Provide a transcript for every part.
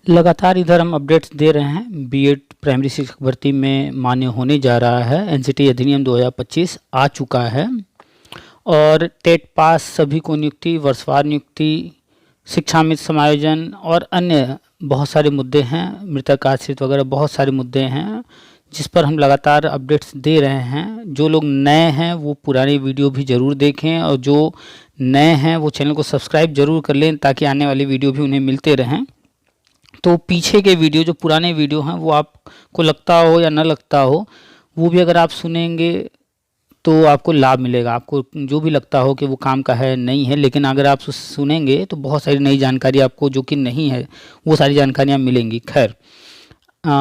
लगातार इधर हम अपडेट्स दे रहे हैं। बीएड प्राइमरी शिक्षक भर्ती में मान्य होने जा रहा है। एनसीटी अधिनियम 2025 आ चुका है और टेट पास सभी को नियुक्ति, वर्षवार नियुक्ति, शिक्षा मित्र समायोजन और अन्य बहुत सारे मुद्दे हैं, मृतक आश्रित वगैरह बहुत सारे मुद्दे हैं जिस पर हम लगातार अपडेट्स दे रहे हैं। जो लोग नए हैं वो पुरानी वीडियो भी ज़रूर देखें और जो नए हैं वो चैनल को सब्सक्राइब ज़रूर कर लें ताकि आने वाली वीडियो भी उन्हें मिलते रहें। तो पीछे के वीडियो, जो पुराने वीडियो हैं, वो आपको लगता हो या न लगता हो, वो भी अगर आप सुनेंगे तो आपको लाभ मिलेगा। आपको जो भी लगता हो कि वो काम का है, नहीं है, लेकिन अगर आप सुनेंगे तो बहुत सारी नई जानकारी आपको जो कि नहीं है वो सारी जानकारियाँ मिलेंगी। खैर,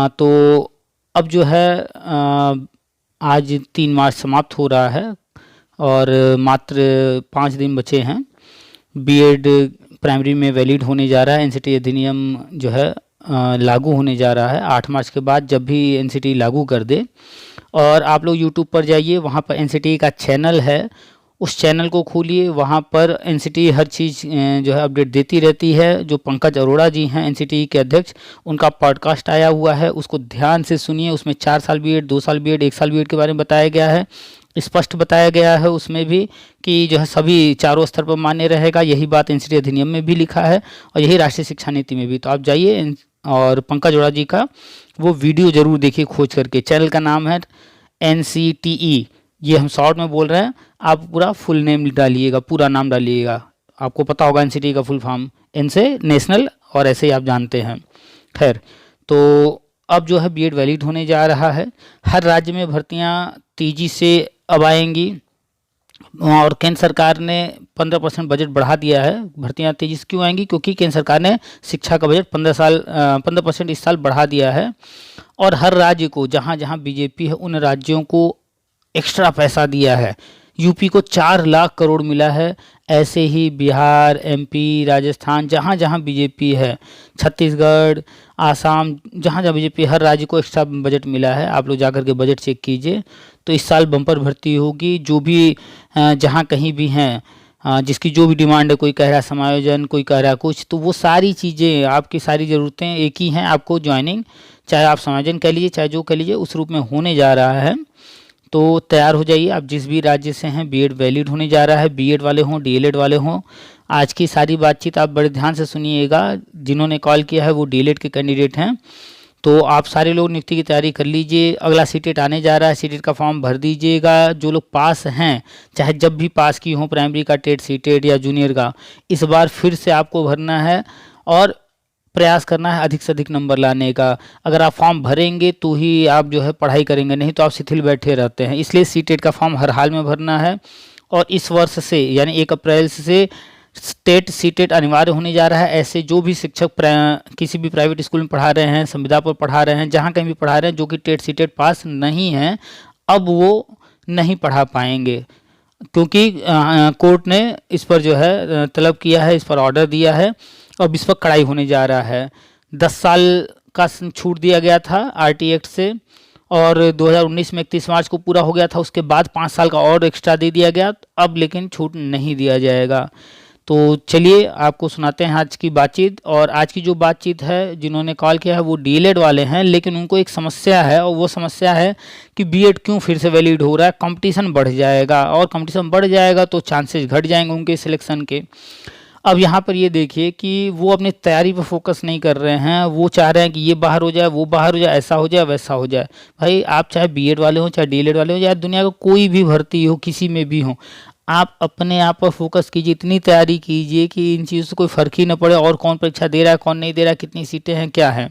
तो अब जो है आज 3 मार्च समाप्त हो रहा है और मात्र 5 दिन बचे हैं। बीएड प्राइमरी में वैलिड होने जा रहा है। एनसीटी अधिनियम जो है लागू होने जा रहा है 8 मार्च के बाद, जब भी एनसीटी लागू कर दे। और आप लोग यूट्यूब पर जाइए, वहाँ पर एनसीटी का चैनल है, उस चैनल को खोलिए। वहाँ पर एनसीटी हर चीज़ जो है अपडेट देती रहती है। जो पंकज अरोड़ा जी हैं एनसीटी के अध्यक्ष, उनका पॉडकास्ट आया हुआ है, उसको ध्यान से सुनिए। उसमें 4 साल बीएड, 2 साल बीएड, 1 साल बीएड के बारे में बताया गया है। स्पष्ट बताया गया है उसमें भी कि जो है सभी चारों स्तर पर मान्य रहेगा। यही बात एनसीटी अधिनियम में भी लिखा है और यही राष्ट्रीय शिक्षा नीति में भी। तो आप जाइए और पंकज अरोड़ा जी का वो वीडियो ज़रूर देखिए खोज करके। चैनल का नाम है NCTE, ये हम शॉर्ट में बोल रहे हैं, आप पूरा फुल नेम डालिएगा, पूरा नाम डालिएगा। आपको पता होगा एनसीटी का फुल फॉर्म, एन से नेशनल और ऐसे ही आप जानते हैं। खैर, तो अब जो है बीएड वैलिड होने जा रहा है। हर राज्य में भर्तियां तेजी से अब आएंगी और केंद्र सरकार ने 15% बजट बढ़ा दिया है। भर्तियां तेजी से क्यों आएंगी? क्योंकि केंद्र सरकार ने शिक्षा का बजट 15% इस साल बढ़ा दिया है और हर राज्य को, जहां जहां बीजेपी है उन राज्यों को एक्स्ट्रा पैसा दिया है। यूपी को 4 लाख करोड़ मिला है, ऐसे ही बिहार, एमपी, राजस्थान, जहाँ जहाँ बीजेपी है, छत्तीसगढ़, आसाम, जहाँ जहाँ बीजेपी, हर राज्य को एक्स्ट्रा बजट मिला है। आप लोग जाकर के बजट चेक कीजिए। तो इस साल बम्पर भर्ती होगी। जो भी जहाँ कहीं भी हैं, जिसकी जो भी डिमांड है, कोई कह रहा है समायोजन, कोई कह रहा है कुछ, तो वो सारी चीज़ें, आपकी सारी ज़रूरतें एक ही हैं। आपको ज्वाइनिंग, चाहे आप समायोजन कह लीजिए चाहे जो कह लीजिए, उस रूप में होने जा रहा है। तो तैयार हो जाइए। आप जिस भी राज्य से हैं, बीएड वैलिड होने जा रहा है। बीएड वाले हों, डीएलएड वाले हों, आज की सारी बातचीत आप बड़े ध्यान से सुनिएगा। जिन्होंने कॉल किया है वो डीएलएड के कैंडिडेट हैं, तो आप सारे लोग नियुक्ति की तैयारी कर लीजिए। अगला सीटेट आने जा रहा है, सीटेट का फॉर्म भर दीजिएगा। जो लोग पास हैं, चाहे जब भी पास की हो, प्राइमरी का टेट, सीटेट या जूनियर का, इस बार फिर से आपको भरना है और प्रयास करना है अधिक से अधिक नंबर लाने का। अगर आप फॉर्म भरेंगे तो ही आप जो है पढ़ाई करेंगे, नहीं तो आप शिथिल बैठे रहते हैं। इसलिए सीटेट का फॉर्म हर हाल में भरना है। और इस वर्ष से यानी 1 अप्रैल से टेट सीटेट अनिवार्य होने जा रहा है। ऐसे जो भी शिक्षक किसी भी प्राइवेट स्कूल में पढ़ा रहे हैं, संविदा पर पढ़ा रहे हैं, जहाँ कहीं भी पढ़ा रहे हैं, जो कि टेट सीटेट पास नहीं है, अब वो नहीं पढ़ा पाएंगे क्योंकि कोर्ट ने इस पर जो है तलब किया है, इस पर ऑर्डर दिया है। अब इस पर कड़ाई होने जा रहा है। 10 साल का छूट दिया गया था आरटी एक्ट से और 2019 में 31 मार्च को पूरा हो गया था। उसके बाद 5 साल का और एक्स्ट्रा दे दिया गया। अब लेकिन छूट नहीं दिया जाएगा। तो चलिए आपको सुनाते हैं आज की बातचीत। और आज की जो बातचीत है, जिन्होंने कॉल किया है वो डीएलएड वाले हैं, लेकिन उनको एक समस्या है और वो समस्या है कि बीएड क्यों फिर से वैलिड हो रहा है। कंपटीशन बढ़ जाएगा और कंपटीशन बढ़ जाएगा तो चांसेस घट जाएंगे उनके सिलेक्शन के। अब यहाँ पर ये देखिए कि वो अपनी तैयारी पर फोकस नहीं कर रहे हैं। वो चाह रहे हैं कि ये बाहर हो जाए, वो बाहर हो जाए, ऐसा हो जाए, वैसा हो जाए। भाई, आप चाहे बीएड वाले हो, चाहे डीएलएड वाले हो, चाहे दुनिया का कोई भी भर्ती हो, किसी में भी हो, आप अपने आप पर फोकस कीजिए। इतनी तैयारी कीजिए कि इन चीज़ों से कोई फ़र्क ही न पड़े और कौन परीक्षा दे रहा है, कौन नहीं दे रहा है, कितनी सीटें हैं, क्या है।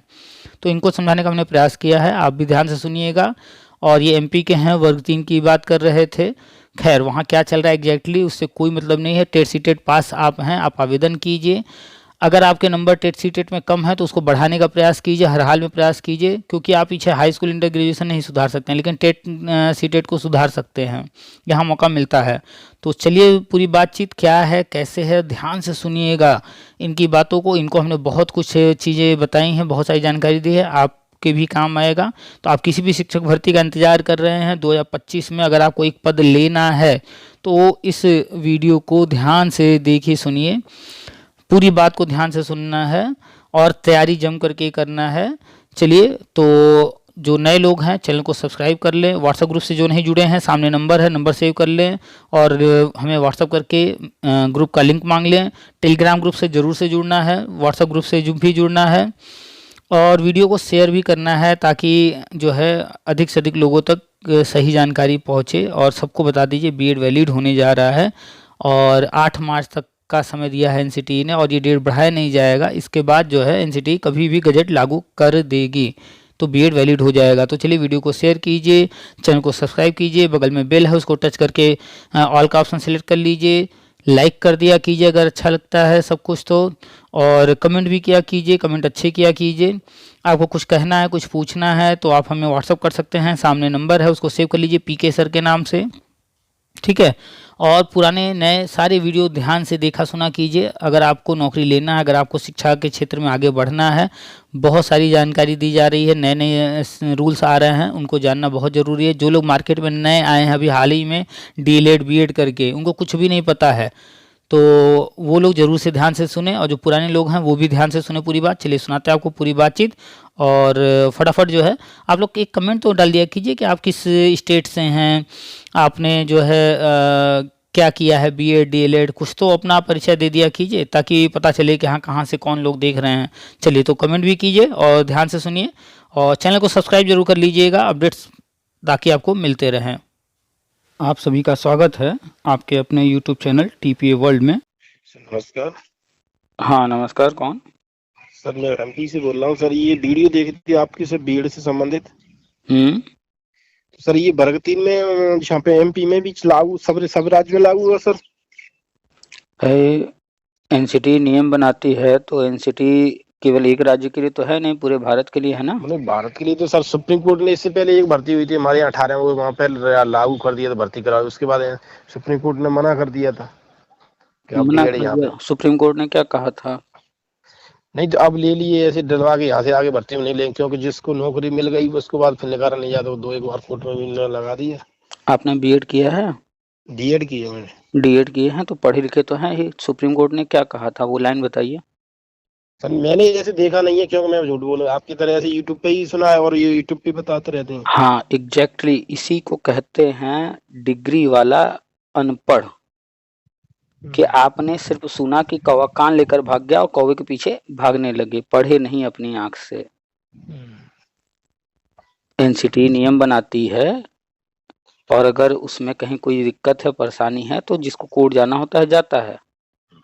तो इनको समझाने का हमने प्रयास किया है। आप भी ध्यान से सुनिएगा। और ये एमपी के हैं, वर्ग 3 की बात कर रहे थे। खैर, वहाँ क्या चल रहा है एग्जैक्टली उससे कोई मतलब नहीं है। टेट सीटेट पास आप हैं, आप आवेदन कीजिए। अगर आपके नंबर टेट सीटेट में कम है तो उसको बढ़ाने का प्रयास कीजिए, हर हाल में प्रयास कीजिए। क्योंकि आप पीछे हाई स्कूल, इंटर ग्रेजुएशन नहीं सुधार सकते हैं, लेकिन टेट सीटेट को सुधार सकते हैं, यहाँ मौका मिलता है। तो चलिए पूरी बातचीत क्या है, कैसे है, ध्यान से सुनिएगा इनकी बातों को। इनको हमने बहुत कुछ चीज़ें बताई हैं, बहुत सारी जानकारी दी है, आप के भी काम आएगा। तो आप किसी भी शिक्षक भर्ती का इंतजार कर रहे हैं 2025 में, अगर आपको एक पद लेना है तो इस वीडियो को ध्यान से देखिए, सुनिए, पूरी बात को ध्यान से सुनना है और तैयारी जम करके करना है। चलिए, तो जो नए लोग हैं चैनल को सब्सक्राइब कर लें, व्हाट्सएप ग्रुप से जो नहीं जुड़े हैं सामने नंबर है, नंबर सेव कर लें और हमें व्हाट्सएप करके ग्रुप का लिंक मांग लें। टेलीग्राम ग्रुप से ज़रूर से जुड़ना है, व्हाट्सएप ग्रुप से भी जुड़ना है और वीडियो को शेयर भी करना है ताकि जो है अधिक से अधिक लोगों तक सही जानकारी पहुंचे। और सबको बता दीजिए बीएड वैलिड होने जा रहा है और 8 मार्च तक का समय दिया है एनसीटीई ने और ये डेट बढ़ाया नहीं जाएगा। इसके बाद जो है एनसीटीई कभी भी गजट लागू कर देगी तो बीएड वैलिड हो जाएगा। तो चलिए वीडियो को शेयर कीजिए, चैनल को सब्सक्राइब कीजिए, बगल में बेल है उसको टच करके ऑल का ऑप्शन सेलेक्ट कर लीजिए, लाइक कर दिया कीजिए अगर अच्छा लगता है सब कुछ तो, और कमेंट भी किया कीजिए, कमेंट अच्छे किया कीजिए। आपको कुछ कहना है, कुछ पूछना है तो आप हमें व्हाट्सअप कर सकते हैं, सामने नंबर है उसको सेव कर लीजिए पीके सर के नाम से, ठीक है। और पुराने नए सारे वीडियो ध्यान से देखा सुना कीजिए। अगर आपको नौकरी लेना है, अगर आपको शिक्षा के क्षेत्र में आगे बढ़ना है, बहुत सारी जानकारी दी जा रही है, नए नए रूल्स आ रहे हैं, उनको जानना बहुत ज़रूरी है। जो लोग मार्केट में नए आए हैं अभी हाल ही में डीएलएड बीएड करके, उनको कुछ भी नहीं पता है, तो वो लोग ज़रूर से ध्यान से सुने और जो पुराने लोग हैं वो भी ध्यान से सुने पूरी बात। चलिए सुनाते हैं आपको पूरी बातचीत और फटाफट जो है आप लोग एक कमेंट तो डाल दिया कीजिए कि आप किस स्टेट से हैं, आपने जो है क्या किया है बीएड डीएलएड, कुछ तो अपना परिचय दे दिया कीजिए ताकि पता चले कि हाँ कहाँ से कौन लोग देख रहे हैं। चलिए तो कमेंट भी कीजिए और ध्यान से सुनिए और चैनल को सब्सक्राइब जरूर कर लीजिएगा अपडेट्स ताकि आपको मिलते रहें। आप सभी का स्वागत है आपके अपने यूट्यूब चैनल टीपीए वर्ल्ड में। नमस्कार। हाँ नमस्कार, कौन? सर मैं एमपी से बोल रहा हूँ। सर ये वीडियो देखी थी आपकी सर बीएड से संबंधित। सर ये वर्ग 3 में यहाँ पे एमपी में भी लागू सब राज्य में लागू हुआ सर? एनसीटी नियम बनाती है तो एनसीटी केवल एक राज्य के लिए तो है नहीं, पूरे भारत के लिए है ना। मतलब भारत के लिए तो सर सुप्रीम कोर्ट ने इससे पहले एक भर्ती हुई थी हमारे यहाँ 18 वो वहाँ पे लागू कर दिया था भर्ती कराओ, उसके बाद सुप्रीम कोर्ट ने मना कर दिया था कि अब मना बीएड कर यहाँ दिया? पे सुप्रीम कोर्ट ने क्या कहा था? नहीं, तो अब ले लिए ऐसे डलवा के यहाँ से आगे भर्ती में नहीं लेंगे, क्योंकि जिसको नौकरी मिल गई उसके बाद फिर निकाला नहीं जाता, दो एक बार कोर्ट में भी लगा दिया। आपने बीएड किया है? डीएड की है मैंने। डीएड किए हैं तो पढ़े लिखे तो हैं ही। सुप्रीम कोर्ट ने क्या कहा था वो लाइन बताइए। सर मैंने ऐसे देखा नहीं है, क्योंकि मैं झूठ बोलूं, आपकी तरह ऐसे यूट्यूब पे ही सुना है और ये यूट्यूब पे बताते रहते हैं। हाँ एग्जैक्टली इसी को कहते हैं डिग्री वाला अनपढ़, कि आपने सिर्फ सुना कि कौवा कान लेकर भाग गया और कौवे के पीछे भागने लगे, पढ़े नहीं अपनी आंख से। एनसीटी नियम बनाती है और अगर उसमें कहीं कोई दिक्कत है परेशानी है तो जिसको कोर्ट जाना होता है जाता है।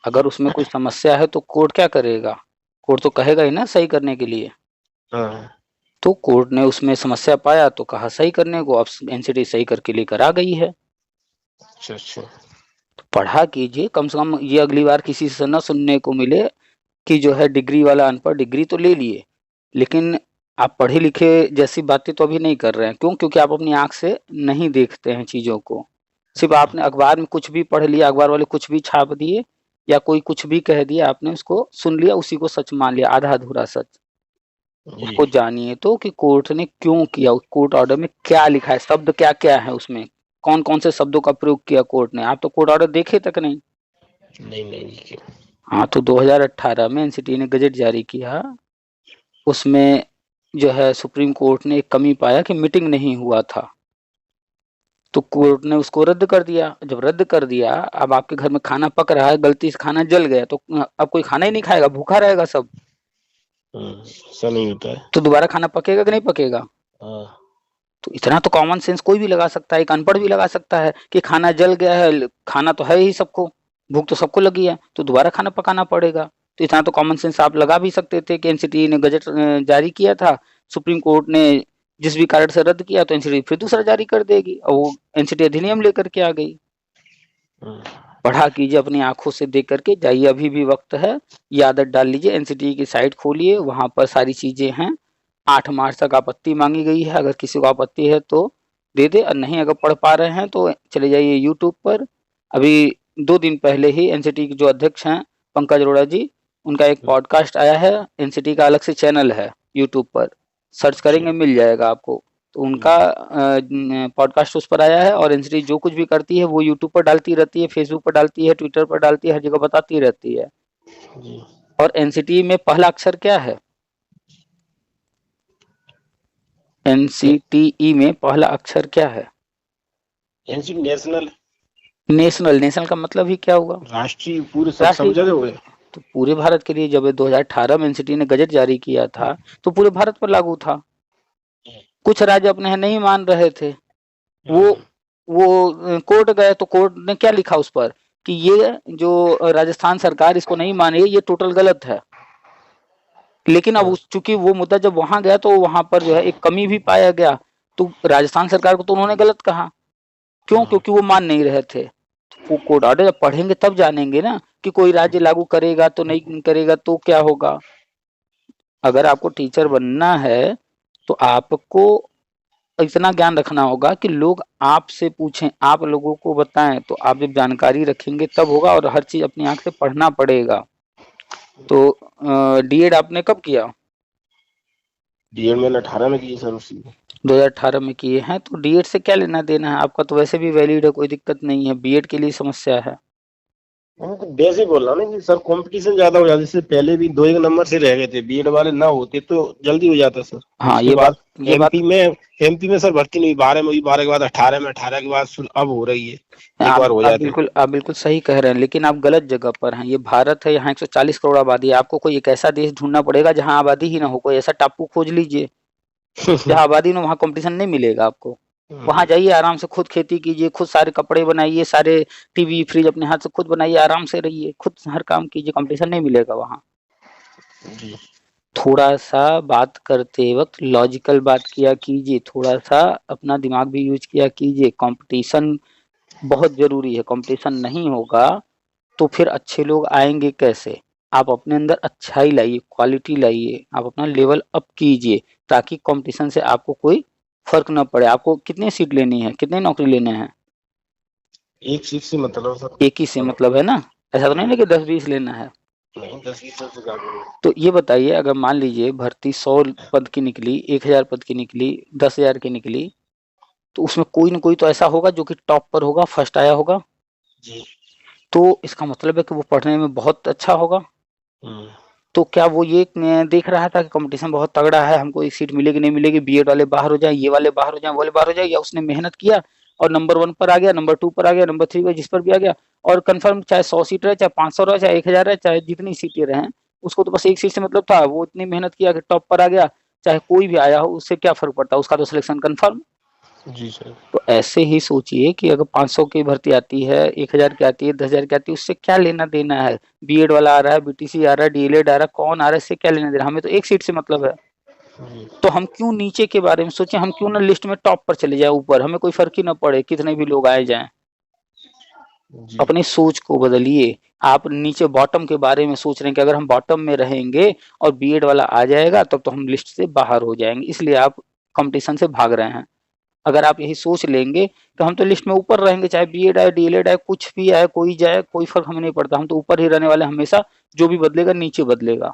अगर उसमें कोई समस्या है तो कोर्ट क्या करेगा? कोर्ट तो कहेगा ही ना सही करने के लिए। तो कोर्ट ने उसमें समस्या पाया तो कहा सही करने को, अब एनसीटी सही करके लेकर आ गई है। अच्छा। तो पढ़ा कीजिए, कम से कम ये अगली बार किसी से न सुनने को मिले कि जो है डिग्री वाला अनपढ़। डिग्री तो ले लिए लेकिन आप पढ़े लिखे जैसी बातें तो अभी नहीं कर रहे हैं। क्यों? क्योंकि आप अपनी आंख से नहीं देखते हैं चीजों को। सिर्फ आपने अखबार में कुछ भी पढ़ लिया, अखबार वाले कुछ भी छाप दिए या कोई कुछ भी कह दिया, आपने उसको सुन लिया, उसी को सच मान लिया, आधा अधूरा सच। उसको जानिए तो कि कोर्ट ने क्यों किया, उस कोर्ट ऑर्डर में क्या लिखा है, शब्द क्या क्या है उसमें, कौन कौन से शब्दों का प्रयोग किया कोर्ट ने। आप तो कोर्ट ऑर्डर देखे तक नहीं। नहीं। हाँ तो 2018 में एनसीटी ने गजट जारी किया, उसमें जो है सुप्रीम कोर्ट ने एक कमी पाया कि मीटिंग नहीं हुआ था, तो कोर्ट ने उसको रद्द कर दिया। जब रद्द कर दिया, अब आपके घर में खाना पक रहा है, गलती से खाना जल गया तो अब कोई खाना ही नहीं खाएगा, भूखा रहेगा सब। ऐसा नहीं होता है। तो दोबारा खाना पकेगा कि नहीं पकेगा? तो इतना तो कॉमन सेंस कोई भी लगा सकता है, एक अनपढ़ भी लगा सकता है कि खाना जल गया है, खाना तो है ही सबको, भूख तो सबको लगी है, तो दोबारा खाना पकाना पड़ेगा। तो इतना तो कॉमन सेंस आप लगा भी सकते थे कि एनसीटी ने गजट जारी किया था, सुप्रीम कोर्ट ने जिस भी कारण से रद्द किया तो एनसीटी फिर दूसरा जारी कर देगी, और वो एनसीटी अधिनियम लेकर के आ गई। पढ़ा कीजिए, अपनी आंखों से देख करके जाइए, अभी भी वक्त है, ये आदत डाल लीजिए। एनसीटी की साइट खोलिए, वहां पर सारी चीजें हैं। 8 मार्च तक आपत्ति मांगी गई है, अगर किसी को आपत्ति है तो दे दे, और नहीं अगर पढ़ पा रहे हैं तो चले जाइए यूट्यूब पर। अभी 2 दिन पहले ही एनसीटी के जो अध्यक्ष हैं पंकज अरोड़ा जी, उनका एक पॉडकास्ट आया है, एनसीटी का अलग से चैनल है यूट्यूब पर, सर्च करेंगे मिल जाएगा आपको। तो उनका पॉडकास्ट उस पर आया है, और एनसीटी जो कुछ भी करती है वो यूट्यूब पर डालती रहती है, फेसबुक पर डालती है, ट्विटर पर डालती है, हर जगह बताती रहती है। और एनसीटी में पहला अक्षर क्या है? एनसीटीई में पहला अक्षर क्या है? NCT national, national. नेशनल का मतलब ही क्या हुआ? राष्ट्रीय, पूरे सब राष्ट्रीय। जगह हो गए। तो पूरे भारत के लिए जब 2018 में एनसीटी ने गजट जारी किया था तो पूरे भारत पर लागू था। कुछ राज्य अपने यहाँ नहीं मान रहे थे, वो कोर्ट गए तो कोर्ट ने क्या लिखा उस पर कि ये जो राजस्थान सरकार इसको नहीं मान रही है, ये टोटल गलत है। लेकिन अब चूंकि वो मुद्दा जब वहां गया तो वहां पर जो है एक कमी भी पाया गया, तो राजस्थान सरकार को तो उन्होंने गलत कहा। क्यों? क्योंकि वो मान नहीं रहे थे। वो कोर्ट ऑर्डर जब पढ़ेंगे तब जानेंगे ना कि कोई राज्य लागू करेगा तो नहीं करेगा तो क्या होगा। अगर आपको टीचर बनना है तो आपको इतना ज्ञान रखना होगा कि लोग आपसे पूछें, आप लोगों को बताएं, तो आप जब जानकारी रखेंगे तब होगा, और हर चीज अपनी आंख से पढ़ना पड़ेगा। तो डीएड आपने कब किया? डीएड मैंने 18 में की सर, उसी 2018 में किए हैं। तो डीएड से क्या लेना देना है? आपका तो वैसे भी वैलिड है, कोई दिक्कत नहीं है। बीएड के लिए समस्या है। मैं तो वैसे ही बोल रहा हूँ ना कि सर कंपटीशन ज्यादा हो जाता है। इससे पहले भी 2 एक नंबर से रह गए थे, बीएड वाले ना होते तो जल्दी हो जाता सर। हाँ, उसके बाद ये बात एमपी में सर भर्ती नहीं हुई, 12 में हुई, 12 के बाद 18 में, 18 के बाद अब हो रही है। एक बार हो जाते। आप बिल्कुल सही कह रहे हैं, लेकिन आप गलत जगह पर हैं। ये भारत है, यहाँ 140 करोड़ आबादी है। आपको कोई एक ऐसा देश ढूंढना पड़ेगा जहाँ आबादी ही ना हो। कोई ऐसा टापू खोज लीजिए जहाँ आबादी ना, वहाँ कंपटीशन नहीं मिलेगा आपको। वहां जाइए, आराम से खुद खेती कीजिए, खुद सारे कपड़े बनाइए, सारे टीवी फ्रिज अपने हाथ से खुद बनाइए, आराम से रहिए, खुद हर काम कीजिए, कंपटीशन नहीं मिलेगा वहां। जी। थोड़ा सा बात करते वक्त लॉजिकल बात किया कीजिए, थोड़ा सा अपना दिमाग भी यूज किया कीजिए। कंपटीशन बहुत जरूरी है। कंपटीशन नहीं होगा तो फिर अच्छे लोग आएंगे कैसे? आप अपने अंदर अच्छाई लाइए, क्वालिटी लाइए, आप अपना लेवल अप कीजिए, ताकि कंपटीशन से आपको कोई फर्क ना पड़े। आपको कितने सीट लेनी है, कितने नौकरी लेने हैं? एक सीट से मतलब सर? एक ही से मतलब है ना? ऐसा तो नहीं है कि 10-20 लेना है। नहीं, 10-20 से ज्यादा नहीं। तो ये बताइए, अगर मान लीजिए भर्ती 100 पद की निकली, 1000 पद की निकली, 10,000 की निकली, तो उसमें कोई ना कोई तो ऐसा होगा जो कि टॉप पर होगा, फर्स्ट आया होगा। जी। तो इसका मतलब है कि वो पढ़ने में बहुत अच्छा होगा। हम्म। तो क्या वो ये देख रहा था कि कंपटीशन बहुत तगड़ा है, हमको एक सीट मिलेगी नहीं मिलेगी, बीएड वाले बाहर हो जाए, ये वाले बाहर हो जाए, वो वाले बाहर हो जाए, या उसने मेहनत किया और नंबर 1 पर आ गया, नंबर 2 पर आ गया, नंबर 3 पर जिस पर भी आ गया, और कंफर्म चाहे 100 सीट रहे, चाहे 500 रहे, चाहे 1000 रहे, चाहे जितनी सीटें रहें, उसको तो बस एक सीट से मतलब था। वो इतनी मेहनत किया कि टॉप पर आ गया, चाहे कोई भी आया हो उससे क्या फर्क पड़ता, उसका तो सिलेक्शन कंफर्म। जी सर। तो ऐसे ही सोचिए कि अगर 500 की भर्ती आती है, 1000 की आती है, 10,000 की आती है, उससे क्या लेना देना है? बीएड वाला आ रहा है, बीटीसी आ रहा है, डीएलएड आ रहा है, कौन आ रहा है, इससे क्या लेना देना? हमें तो एक सीट से मतलब है। जी। तो हम क्यों नीचे के बारे में सोचें? हम क्यों ना लिस्ट में टॉप पर चले जाए ऊपर? हमें कोई फर्क ही ना पड़े कितने भी लोग आए जाएं। जी। अपनी सोच को बदलिए। आप नीचे बॉटम के बारे में सोच रहे हैं कि अगर हम बॉटम में रहेंगे और बीएड वाला आ जाएगा तब तो हम लिस्ट से बाहर हो जाएंगे, इसलिए आप कंपटीशन से भाग रहे हैं। अगर आप यही सोच लेंगे तो हम तो लिस्ट में ऊपर रहेंगे, चाहे बीएड आए, डीएलएड आए, कुछ भी आए, कोई जाए, कोई फर्क हमें नहीं पड़ता। हम तो ऊपर ही रहने वाले हमेशा। जो भी बदलेगा नीचे बदलेगा।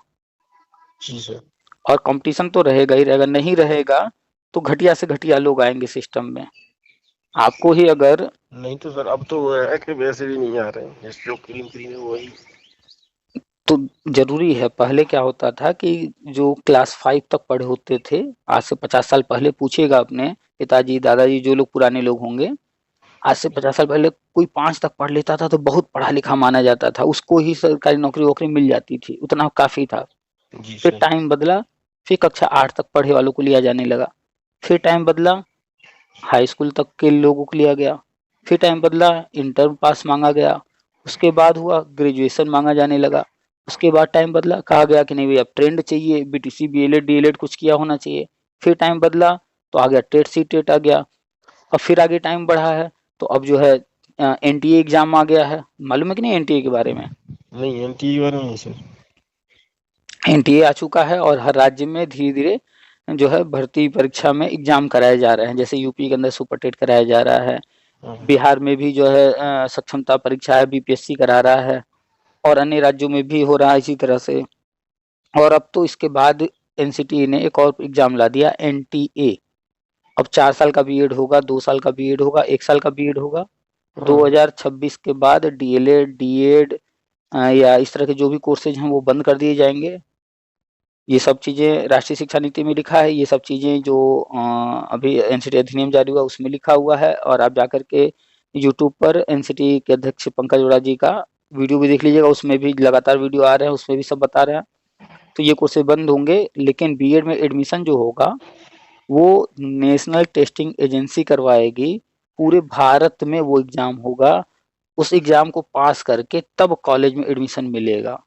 जी सर। और कंपटीशन तो रहेगा ही रहेगा। नहीं रहेगा तो घटिया से घटिया लोग आएंगे सिस्टम में। आपको ही अगर नहीं तो सर अब तो वो है कि वैसे भी नहीं आ रहे हैं, जैसे जो क्रीम क्रीम है वही। तो जरूरी है। पहले क्या होता था कि जो क्लास 5 तक पढ़े होते थे, आज से 50 साल पहले पूछेगा अपने पिताजी दादाजी, जो लोग पुराने लोग होंगे, आज से 50 साल पहले कोई 5 तक पढ़ लेता था तो बहुत पढ़ा लिखा माना जाता था, उसको ही सरकारी नौकरी वोकरी मिल जाती थी, उतना काफी था। जी फिर सर। टाइम बदला, फिर कक्षा 8 तक पढ़े वालों को लिया जाने लगा। फिर टाइम बदला, हाई स्कूल तक के लोगों को लिया गया। फिर टाइम बदला, इंटर पास मांगा गया। उसके बाद हुआ ग्रेजुएशन मांगा जाने लगा। उसके बाद टाइम बदला, कहा गया कि नहीं भैया अब ट्रेंड चाहिए, बीटीसी बीएलएड डीएलएड कुछ किया होना चाहिए। फिर टाइम बदला तो आ गया टेट सी टेट आ गया। और फिर आगे टाइम बढ़ा है तो अब जो है एनटीए एग्जाम आ गया है। मालूम है कि नहीं एनटीए के बारे में? नहीं, एनटी वाला नहीं सर। एनटीए आ चुका है और हर राज्य में धीरे धीरे जो है भर्ती परीक्षा में एग्जाम कराए जा रहे हैं। जैसे यूपी के अंदर सुपर टेट कराया जा रहा है, बिहार में भी जो है सक्षमता परीक्षा है, बीपीएससी करा रहा है, और अन्य राज्यों में भी हो रहा है इसी तरह से। और अब तो इसके बाद एनसीटी ने एक और एग्जाम ला दिया, एनटीए। अब 4 साल का बीएड होगा, 2 साल का बीएड होगा, 1 साल का बीएड होगा। 2026 के बाद डीएलएड डीएड या इस तरह के जो भी कोर्सेज हैं वो बंद कर दिए जाएंगे। ये सब चीज़ें राष्ट्रीय शिक्षा नीति में लिखा है, ये सब चीज़ें जो अभी एनसीटी अधिनियम जारी हुआ उसमें लिखा हुआ है। और आप जाकर के यूट्यूब पर एनसीटी के अध्यक्ष पंकज अरोड़ा जी का वीडियो भी देख लीजिएगा, उसमें भी लगातार वीडियो आ रहे हैं, उसमें भी सब बता रहे हैं। तो ये कोर्सेज बंद होंगे, लेकिन बीएड में एडमिशन जो होगा वो नेशनल टेस्टिंग एजेंसी करवाएगी। पूरे भारत में वो एग्जाम होगा, उस एग्जाम को पास करके तब कॉलेज में एडमिशन मिलेगा।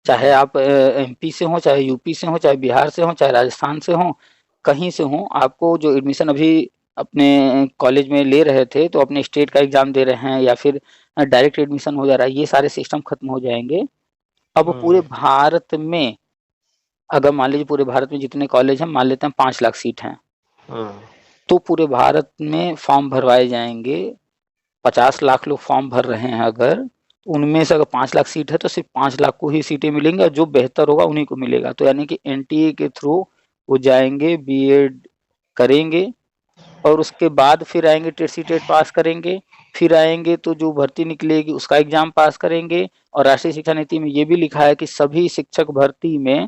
चाहे आप एमपी से हो, चाहे यूपी से हो, चाहे बिहार से हो, चाहे राजस्थान से हो, कहीं से हो, आपको जो एडमिशन अभी अपने कॉलेज में ले रहे थे तो अपने स्टेट का एग्जाम दे रहे हैं या फिर डायरेक्ट एडमिशन हो जा रहा है, ये सारे सिस्टम खत्म हो जाएंगे। अब पूरे भारत में, अगर मान लीजिए पूरे भारत में जितने कॉलेज हैं, मान लेते हैं 5 लाख सीट हैं, तो पूरे भारत में फॉर्म भरवाए जाएंगे। 50 लाख लोग फॉर्म भर रहे हैं, अगर तो उनमें से अगर 5 लाख सीट है तो सिर्फ 5 लाख को ही सीटें मिलेंगी और जो बेहतर होगा उन्हीं को मिलेगा। तो यानी कि एनटीए के थ्रू वो जाएंगे, बीएड करेंगे और उसके बाद फिर आएंगे, टेट सी टेट पास करेंगे, फिर आएंगे तो जो भर्ती निकलेगी उसका एग्जाम पास करेंगे। और राष्ट्रीय शिक्षा नीति में ये भी लिखा है कि सभी शिक्षक भर्ती में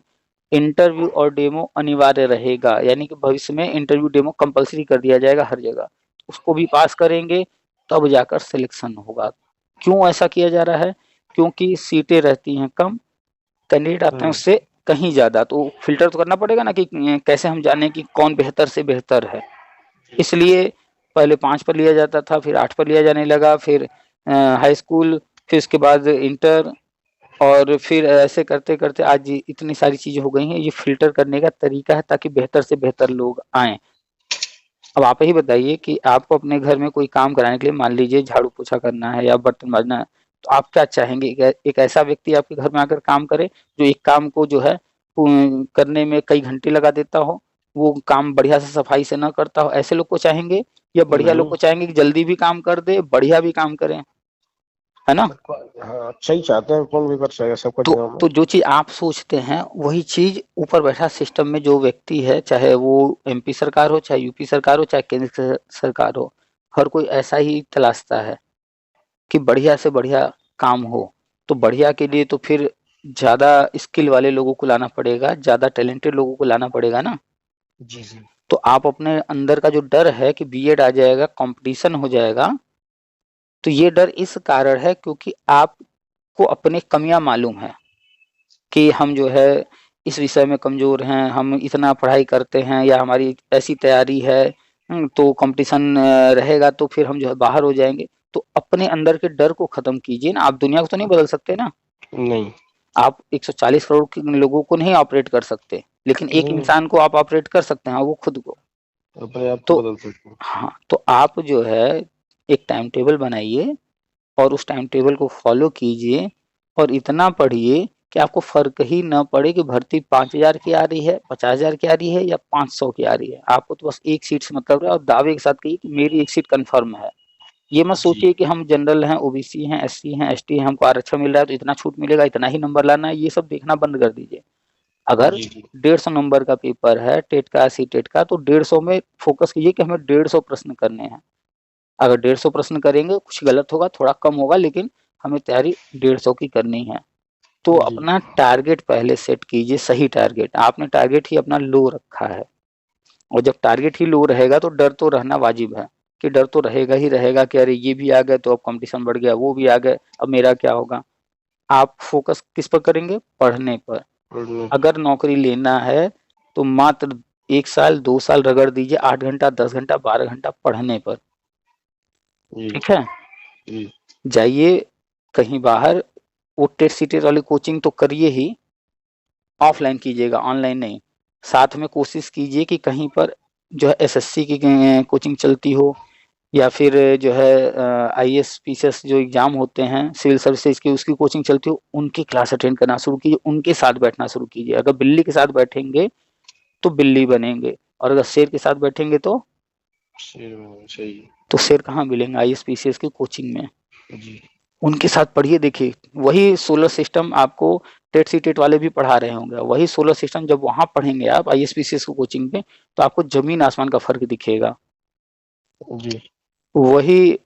इंटरव्यू और डेमो अनिवार्य रहेगा, यानी कि भविष्य में इंटरव्यू डेमो कंपलसरी कर दिया जाएगा हर जगह। उसको भी पास करेंगे तब जाकर सिलेक्शन होगा। क्यों ऐसा किया जा रहा है? क्योंकि सीटें रहती हैं कम, कैंडिडेट आते हैं उससे कहीं ज़्यादा, तो फिल्टर तो करना पड़ेगा ना कि कैसे हम जाने कि कौन बेहतर से बेहतर है। इसलिए पहले 5 पर लिया जाता था, फिर 8 पर लिया जाने लगा, फिर हाई स्कूल, फिर उसके बाद इंटर, और फिर ऐसे करते करते आज इतनी सारी चीज़ें हो गई हैं। ये फिल्टर करने का तरीका है ताकि बेहतर से बेहतर लोग आएँ। अब आप ही बताइए कि आपको अपने घर में कोई काम कराने के लिए, मान लीजिए झाड़ू पोछा करना है या बर्तन मांजना है, तो आप क्या चाहेंगे? एक ऐसा व्यक्ति आपके घर में आकर काम करे जो एक काम को जो है करने में कई घंटे लगा देता हो, वो काम बढ़िया से सफाई से ना करता हो, ऐसे लोग को चाहेंगे? या बढ़िया लोग को चाहेंगे कि जल्दी भी काम कर दे, बढ़िया भी काम करे, है ना? हाँ, अच्छा ही चाहते हैं, कौन भी कर सकेगा सबका काम। तो जो चीज आप सोचते हैं वही चीज ऊपर बैठा सिस्टम में जो व्यक्ति है, चाहे वो एमपी सरकार हो, चाहे यूपी सरकार हो, चाहे केंद्र सरकार हो, हर कोई ऐसा ही तलाशता है कि बढ़िया से बढ़िया काम हो। तो बढ़िया के लिए तो फिर ज्यादा स्किल वाले लोगों को लाना पड़ेगा, ज्यादा टैलेंटेड लोगों को लाना पड़ेगा ना। जी जी। तो आप अपने अंदर का जो डर है कि बीएड आ जाएगा, कंपटीशन हो जाएगा, तो ये डर इस कारण है क्योंकि आपको अपने कमियां मालूम है कि हम जो है इस विषय में कमजोर हैं, हम इतना पढ़ाई करते हैं या हमारी ऐसी तैयारी है, तो कंपटीशन रहेगा तो फिर हम जो है बाहर हो जाएंगे। तो अपने अंदर के डर को खत्म कीजिए ना। आप दुनिया को तो नहीं बदल सकते ना, नहीं। आप 140 करोड़ के लोगों को नहीं ऑपरेट कर सकते, लेकिन एक इंसान को आप ऑपरेट कर सकते हैं, वो खुद को। अपने आप तो को बदल सकते हैं। हाँ, तो आप जो है एक टाइम टेबल बनाइए और उस टाइम टेबल को फॉलो कीजिए और इतना पढ़िए कि आपको फर्क ही ना पड़े कि भर्ती 5,000 की आ रही है, 50,000 की आ रही है या 500 की आ रही है। आपको तो बस एक सीट से मतलब है और दावे के साथ कहिए कि मेरी एक सीट कंफर्म है। ये मत सोचिए कि हम जनरल हैं, ओबीसी हैं, एससी हैं, एसटी हैं, हमको आरक्षण मिल रहा है तो इतना छूट मिलेगा, इतना ही नंबर लाना है, ये सब देखना बंद कर दीजिए। अगर 150 नंबर का पेपर है टेट का, सी टेट का, तो 150 में फोकस कीजिए कि हमें 150 प्रश्न करने हैं। अगर 150 प्रश्न करेंगे, कुछ गलत होगा, थोड़ा कम होगा, लेकिन हमें तैयारी 150 की करनी है। तो अपना टारगेट पहले सेट कीजिए, सही टारगेट। आपने टारगेट ही अपना लो रखा है, और जब टारगेट ही लो रहेगा तो डर तो रहना वाजिब है, कि डर तो रहेगा ही रहेगा कि अरे ये भी आ गए तो अब कंपटीशन बढ़ गया, वो भी आ गए अब मेरा क्या होगा। आप फोकस किस पर करेंगे? पढ़ने पर। अगर नौकरी लेना है तो मात्र 1 साल 2 साल रगड़ दीजिए, 8 घंटा 10 घंटा 12 घंटा पढ़ने पर। ठीक है, जाइए कहीं बाहर, वो टेट सी टेट वाली कोचिंग तो करिए ही, ऑफलाइन कीजिएगा, ऑनलाइन नहीं। साथ में कोशिश कीजिए कि कहीं पर जो है एसएससी की कोचिंग चलती हो, या फिर जो है आईएएस पीसीएस जो एग्जाम होते हैं सिविल सर्विसेज की, उसकी कोचिंग चलती हो, उनकी क्लास अटेंड करना शुरू कीजिए, उनके साथ बैठना शुरू कीजिए। अगर बिल्ली के साथ बैठेंगे तो बिल्ली बनेंगे, और अगर शेर के साथ बैठेंगे तो शेर कहाँ मिलेंगे? आईएएस पीसीएस की कोचिंग में। उनके साथ पढ़िए, देखिए वही सोलर सिस्टम आपको टेट सी टेट वाले भी पढ़ा रहे होंगे, वही सोलर सिस्टम जब वहां पढ़ेंगे आप आईएएस पीसीएस की कोचिंग में, तो आपको जमीन आसमान का फर्क दिखेगा। वही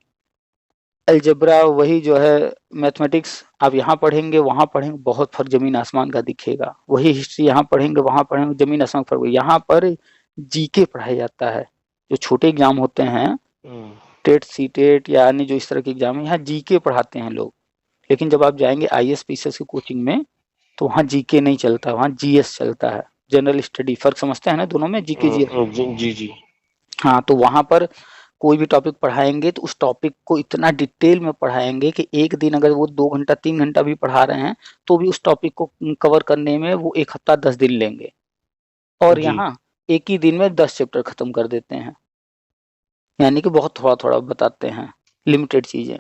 अलजेब्रा वही जो है मैथमेटिक्स, आप यहाँ पढ़ेंगे वहाँ पढ़ेंगे बहुत फर्क जमीन आसमान का दिखेगा। वही हिस्ट्री यहाँ पढ़ेंगे वहाँ पढ़ेंगे जमीन आसमान का फर्क। यहाँ पर जीके पढ़ाया जाता है, जो छोटे एग्जाम होते हैं हम्म, टेट सी टेट या अन्य जो इस तरह के एग्जाम है, यहाँ जीके पढ़ाते हैं लोग। लेकिन जब आप जाएंगे आईएएस पीसीएस की कोचिंग में तो वहाँ जीके नहीं चलता, वहाँ जीएस चलता है, जनरल स्टडी। फर्क समझते हैं ना दोनों में, जीके जीएस। जी जी जी। हाँ, तो वहाँ पर कोई भी टॉपिक पढ़ाएंगे तो उस टॉपिक को इतना डिटेल में पढ़ाएंगे कि एक दिन अगर वो 2 घंटा 3 घंटा भी पढ़ा रहे हैं तो भी उस टॉपिक को कवर करने में वो 1 हफ्ता 10 दिन लेंगे। और जी यहाँ एक ही दिन में 10 चैप्टर खत्म कर देते हैं, यानी कि बहुत थोड़ा थोड़ा बताते हैं, लिमिटेड चीजें।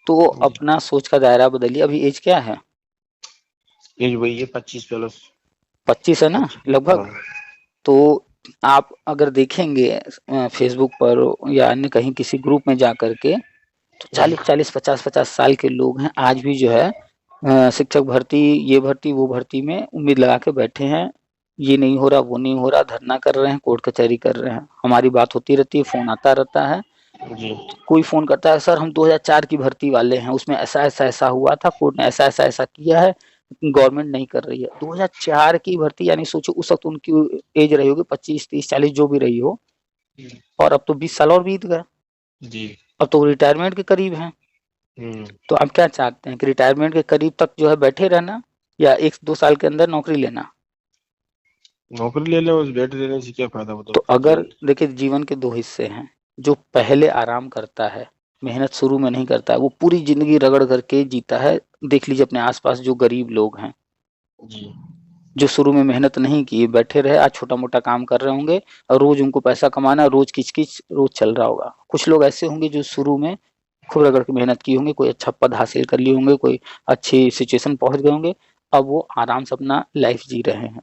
तो जी। अपना सोच का दायरा बदलिए। अभी एज क्या है? एज वही है 25 प्लस। 25 है ना 25। लगभग। हाँ तो आप अगर देखेंगे फेसबुक पर या अन्य कहीं किसी ग्रुप में जा करके, तो 40 40 50 50 साल के लोग हैं आज भी जो है शिक्षक भर्ती, ये भर्ती वो भर्ती में उम्मीद लगा के बैठे हैं। ये नहीं हो रहा वो नहीं हो रहा, धरना कर रहे हैं, कोर्ट कचहरी कर रहे हैं। हमारी बात होती रहती है, फोन आता रहता है। जी कोई फोन करता है, सर हम 2004 की भर्ती वाले हैं, उसमें ऐसा ऐसा ऐसा हुआ था, कोर्ट ने ऐसा ऐसा ऐसा किया है, गवर्नमेंट नहीं कर रही है। 2004 की भर्ती, यानी सोचो उस वक्त उनकी एज रही होगी 25 30 40 जो भी रही हो, और अब तो 20 साल और बीत गए। जी। अब तो रिटायरमेंट के करीब हैं। हम्म। तो आप क्या चाहते हैं कि रिटायरमेंट के करीब तक जो है बैठे रहना, या 1 2 साल के अंदर नौकरी लेना? नौकरी ले लें, उस बेड लेने से क्या फायदा, वो तो तो पता अगर ही। देखिए जीवन के 2 हिस्से हैं, जो पहले आराम करता है, मेहनत शुरू में नहीं करता है, वो पूरी जिंदगी रगड़ करके जीता है। देख लीजिए अपने आसपास जो गरीब लोग हैं, जी जो शुरू में मेहनत नहीं की, बैठे रहे, आज छोटा मोटा काम कर रहे होंगे और रोज उनको पैसा कमाना, रोज किच किच रोज चल रहा होगा। कुछ लोग ऐसे होंगे जो शुरू में खूब रगड़ के मेहनत की होंगे, कोई अच्छा पद हासिल कर लिए होंगे, कोई अच्छी सिचुएशन पहुंच गए होंगे, अब वो आराम से अपना लाइफ जी रहे हैं।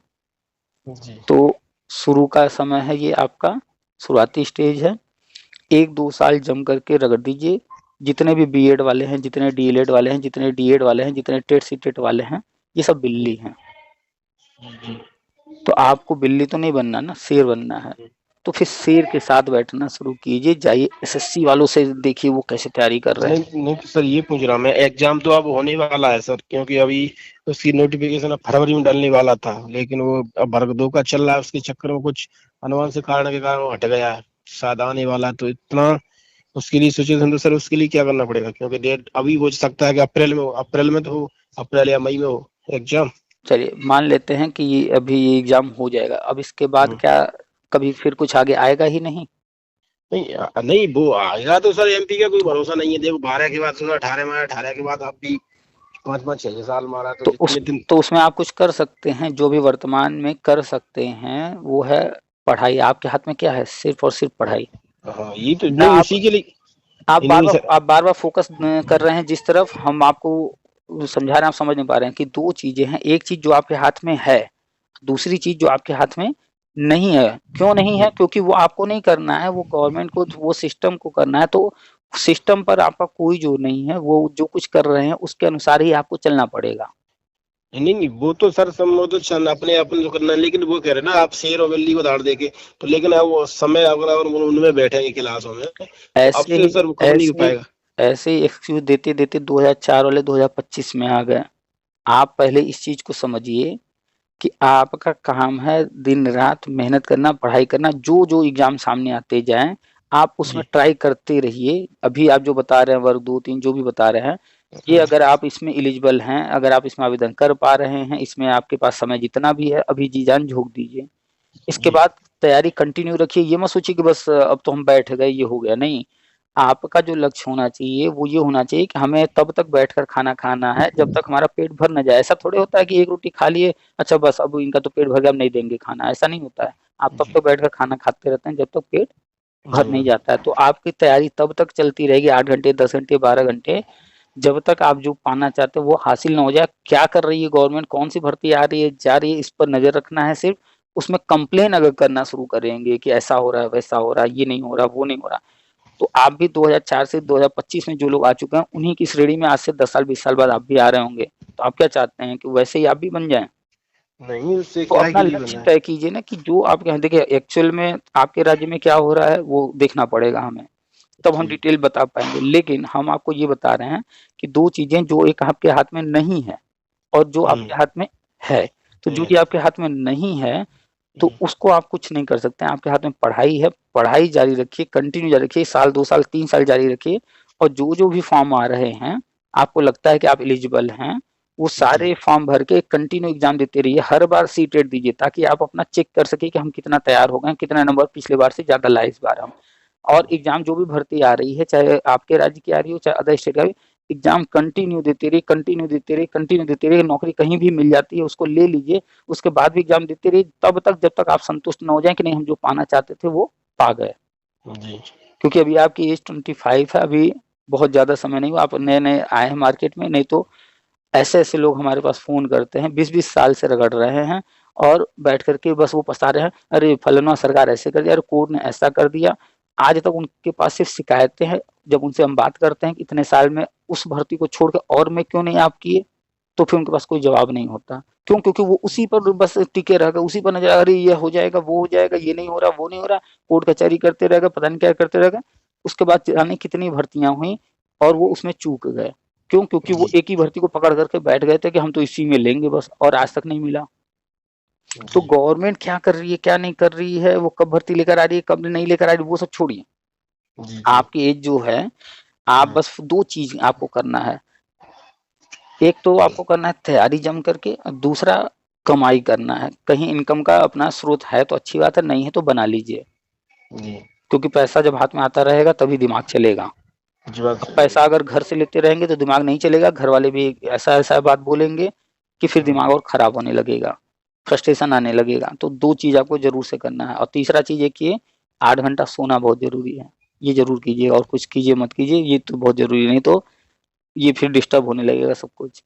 जी तो शुरू का समय है ये आपका, शुरुआती स्टेज है। 1 2 साल जम करके रगड़ दीजिए। जितने भी बीएड वाले हैं, जितने डीएलएड वाले हैं, जितने डीएड वाले हैं, जितने टेट सी टेट वाले हैं, ये सब बिल्ली हैं। जी। तो आपको बिल्ली तो नहीं बनना ना, शेर बनना है। तो फिर शेर के साथ बैठना शुरू कीजिए, जाइए एसएससी वालों से देखिए वो कैसे तैयारी कर रहे हैं। नहीं नहीं तो सर, ये पूछ रहा मैं, एग्जाम तो अब होने वाला है सर, क्योंकि अभी उसकी नोटिफिकेशन अब फरवरी में डलने वाला था, लेकिन वो अब वर्ग 2 का चल रहा है, उसके चक्कर में कुछ अनुवांशिक कारण के कारण वो हट गया है। सादा आने वाला है, तो इतना उसके लिए सिचुएशन, तो सर उसके लिए क्या करना पड़ेगा, क्योंकि डेट अभी हो सकता है कि अप्रैल में हो, अप्रैल में तो हो, अप्रैल या मई में हो एग्जाम। चलिए मान लेते हैं कि ये अभी ये एग्जाम हो जाएगा, अब इसके बाद हम्म। क्या कभी फिर कुछ आगे आएगा ही नहीं? नहीं नहीं, वो आएगा तो सर एमपी का कोई भरोसा नहीं है। देखो 12 के बाद सुना, 18 में 18 के बाद आप भी 5 5 6 6 साल मारा, तो तो उस जितने दिन। तो उसमें आप कुछ कर सकते हैं, जो भी वर्तमान में कर सकते हैं वो है पढ़ाई। आपके हाथ में क्या है? सिर्फ और सिर्फ पढ़ाई। हाँ, ये तो ना नहीं, उसी के लिए। इन्हीं सर। आप बार बार फोकस कर रहे हैं जिस तरफ हम आपको समझा रहे हैं, आप समझ नहीं पा रहे हैं कि दो चीजें हैं। एक चीज जो आपके हाथ में है, दूसरी चीज जो आपके हाथ में नहीं है। क्यों नहीं है? क्योंकि वो आपको नहीं करना है, वो गवर्नमेंट को, वो सिस्टम को करना है। तो सिस्टम पर आपका कोई जोर नहीं है, वो जो कुछ कर रहे हैं उसके अनुसार ही आपको चलना पड़ेगा। नहीं नहीं, वो तो सर सब वो तो अपने अपन जो करना है, लेकिन वो कह रहे ना, आप शेर और बिल्ली को दाड़ देके, तो लेकिन अब वो समय अगर उनमें बैठेंगे क्लासों में, तो अब ऐसे से ही सर वो कब नहीं हो ऐसे ही पाएगा। ऐसे ही एक्सक्यूज देते देते 2004 वाले 2025 में आ गए। आप पहले इस चीज को समझिए कि आपका काम है दिन रात मेहनत करना, पढ़ाई करना। जो जो एग्जाम सामने आते जाएं आप उसमें जी। ट्राई करते रहिए। अभी आप जो बता रहे हैं वर्ग 2 3 जो भी बता रहे हैं, ये हम्म, अगर आप इसमें एलिजिबल हैं, अगर आप इसमें आवेदन कर पा रहे हैं, इसमें आपके पास समय जितना भी है अभी जी जान झोंक दीजिए। इसके जी बाद तैयारी कंटिन्यू रखिए। ये मत सोचिए कि बस अब तो हम बैठ गए ये हो गया, नहीं। आपका जो लक्ष्य होना चाहिए वो ये होना चाहिए कि हमें तब तक बैठकर खाना खाना है जब तक हमारा पेट भर न जाए। ऐसा थोड़े होता है कि एक रोटी खा लिए, अच्छा बस अब इनका तो पेट भर गया अब नहीं देंगे खाना, ऐसा नहीं होता है। आप तब जी तक बैठकर खाना खाते रहते हैं जब तक पेट भर जी। नहीं जाता है। तो आपकी तैयारी तब तक चलती रहेगी, 8 घंटे 10 घंटे 12 घंटे, जब तक आप जो पाना चाहते हो वो हासिल ना हो जाए। क्या कर रही है गवर्नमेंट, कौन सी भर्ती आ रही है जा रही है, इस पर नजर रखना है सिर्फ। उसमें कंप्लेन अगर करना शुरू करेंगे कि ऐसा हो रहा है वैसा हो रहा है, ये नहीं हो रहा वो नहीं हो रहा, तो आप भी 2004 से 2025 में जो लोग आ चुके हैं उन्हीं की श्रेणी में आज से 10 साल 20 साल बाद आप भी आ रहे होंगे। तो आप क्या चाहते हैं कि वैसे ही आप भी बन जाएं? नहीं, उससे तो क्या अपना के लिए लक्ष्य बनना है। तय कीजिए ना कि जो आप कहें। देखिए एक्चुअल में आपके राज्य में क्या हो रहा है वो देखना पड़ेगा हमें। तब हम जी। डिटेल बता पाएंगे। लेकिन हम आपको ये बता रहे हैं कि दो चीजें जो एक आपके हाथ में नहीं है और जो आपके हाथ में है। तो जो है। चीज आपके हाथ में नहीं है तो उसको आप कुछ नहीं कर सकते हैं। आपके हाथ में पढ़ाई है, पढ़ाई जारी रखिए, कंटिन्यू जारी रखिए, साल 2 साल 3 साल जारी रखिए। और जो जो भी फॉर्म आ रहे हैं, आपको लगता है कि आप एलिजिबल हैं, वो जी। सारे फॉर्म भर के कंटिन्यू एग्जाम देते रहिए। हर बार सीटेट दीजिए ताकि आप अपना चेक कर सके कि हम कितना तैयार हो गए, कितना नंबर पिछले बार से ज्यादा लाए इस बार हम। और एग्जाम जो भी भर्ती आ रही है, चाहे आपके राज्य की आ रही हो चाहे अदर स्टेट का भी, एग्जाम कंटिन्यू देते रहिए, कंटिन्यू देते रहिए, कंटिन्यू देते रहिए। नौकरी कहीं भी मिल जाती है उसको ले लीजिए, उसके बाद भी एग्जाम देते रहिए तब तक जब तक आप संतुष्ट न हो जाए कि नहीं हम जो पाना चाहते थे वो पा गए। जी। क्योंकि अभी आपकी एज 25 है, अभी बहुत ज्यादा समय नहीं हुआ, आप नए नए आए हैं मार्केट में। नहीं तो ऐसे ऐसे लोग हमारे पास फोन करते हैं, 20-20 साल से रगड़ रहे हैं और बैठ करके बस वो पछता रहे हैं, अरे फलाना सरकार ऐसे कर दिया, अरे कोर्ट ने ऐसा कर दिया। आज तक उनके पास सिर्फ शिकायतें हैं। जब उनसे हम बात करते हैं कि इतने साल में उस भर्ती को छोड़ के और में क्यों नहीं आप किए, तो फिर उनके पास कोई जवाब नहीं होता। क्यों? क्योंकि वो उसी पर बस टिके रह गए, उसी पर नजर, अरे ये हो जाएगा वो हो जाएगा, ये नहीं हो रहा वो नहीं हो रहा, कोर्ट कचहरी करते रह गए, पता नहीं क्या करते रह गए। उसके बाद जाने कितनी भर्तियां हुई और वो उसमें चूक गए। क्यों? क्योंकि वो जी। एक ही भर्ती को पकड़ करके बैठ गए थे कि हम तो इसी में लेंगे बस, और आज तक नहीं मिला। तो जी। गवर्नमेंट क्या कर रही है क्या नहीं कर रही है, वो कब भर्ती लेकर आ रही है कब नहीं लेकर आ रही है, वो सब छोड़िए। जी। जी। आपकी एज जो है, आप बस दो चीज आपको करना है। एक तो आपको करना है तैयारी जम करके, और दूसरा कमाई करना है। कहीं इनकम का अपना स्रोत है तो अच्छी बात है, नहीं है तो बना लीजिए। जी। क्योंकि पैसा जब हाथ में आता रहेगा तभी दिमाग चलेगा। जी, बात अब सही है। पैसा अगर घर से लेते रहेंगे तो दिमाग नहीं चलेगा, घर वाले भी ऐसा ऐसा बात बोलेंगे कि फिर दिमाग और खराब होने लगेगा, फ्रस्ट्रेशन आने लगेगा। तो दो चीज आपको जरूर से करना है। और तीसरा चीज है कि 8 घंटा सोना बहुत जरूरी है, ये जरूर कीजिए। और कुछ कीजिए मत कीजिए, ये तो बहुत जरूरी, नहीं तो ये फिर डिस्टर्ब होने लगेगा सब कुछ।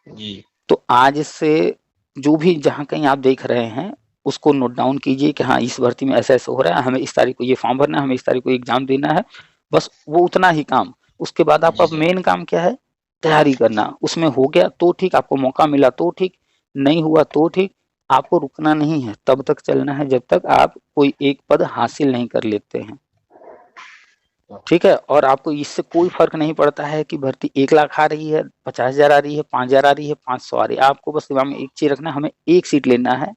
जी। तो आज से जो भी जहाँ कहीं आप देख रहे हैं उसको नोट डाउन कीजिए कि हाँ इस भर्ती में ऐसा ऐसा हो रहा है, हमें इस तारीख को ये फॉर्म भरना है, हमें इस तारीख को एग्जाम देना है। बस वो उतना ही काम। उसके बाद आपका जी। मेन काम क्या है? तैयारी करना। उसमें हो गया तो ठीक, आपको मौका मिला तो ठीक, नहीं हुआ तो ठीक। आपको रुकना नहीं है, तब तक चलना है जब तक आप कोई एक पद हासिल नहीं कर लेते हैं। ठीक है? और आपको इससे कोई फर्क नहीं पड़ता है कि भर्ती 1 लाख आ रही है, 50,000 आ रही है, 5,000 आ रही है, 500 आ रही है। आपको बस दिमाग में एक चीज रखना है, हमें एक सीट लेना है।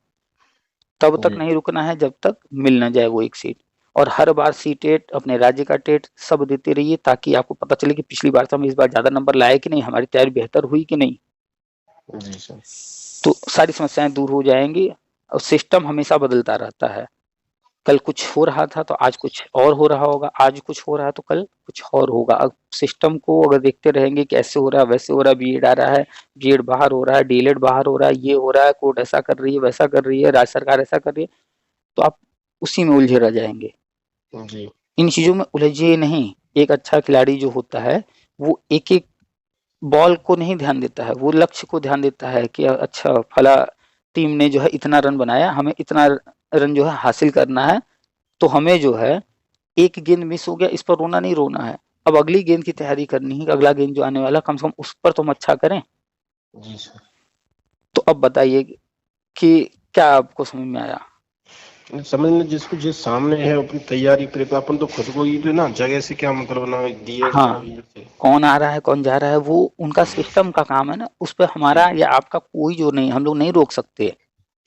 तब तक जी। नहीं रुकना है जब तक मिल ना जाए वो एक सीट। और हर बार सी टेट, अपने राज्य का टेट सब देते रहिए ताकि आपको पता चले कि पिछली बार से हम इस बार ज्यादा नंबर लाए कि नहीं, हमारी तैयारी बेहतर हुई कि नहीं। जी सर। तो सारी समस्याएं दूर हो जाएंगी। और सिस्टम हमेशा बदलता रहता है। कल कुछ हो रहा था तो आज कुछ और हो रहा होगा, आज कुछ हो रहा है तो कल कुछ और होगा। अब सिस्टम को अगर देखते रहेंगे कि ऐसे हो रहा है वैसे हो रहा है, बीएड आ रहा है, बीएड बाहर हो रहा है, डीएलएड बाहर हो रहा है, ये हो रहा है, कोर्ट ऐसा कर रही है वैसा कर रही है, राज्य सरकार ऐसा कर रही है, तो आप उसी में उलझे रह जाएंगे। जी। इन चीजों में उलझिए नहीं। एक अच्छा खिलाड़ी जो होता है वो एक एक बॉल को नहीं ध्यान देता है, वो लक्ष्य को ध्यान देता है कि अच्छा फला टीम ने जो है इतना रन बनाया, हमें इतना रन जो है हासिल करना है। तो हमें जो है एक गेंद मिस हो गया इस पर रोना नहीं रोना है, अब अगली गेंद की तैयारी करनी है कि अगला गेंद जो आने वाला कम से कम उस पर तो हम अच्छा करें। जी सर। तो अब बताइए कि क्या आपको समझ में आया? समझ में जिसको जिस सामने है अपनी तैयारी प्रिपेयर, अपन तो खुद को ही तो ना जगह से क्या मतलब ना दिए से ना हाँ, दिए से। कौन आ रहा है कौन जा रहा है वो उनका सिस्टम का काम है ना, उस पर जी। हमारा या आपका कोई जो नहीं, हम लोग नहीं रोक सकते।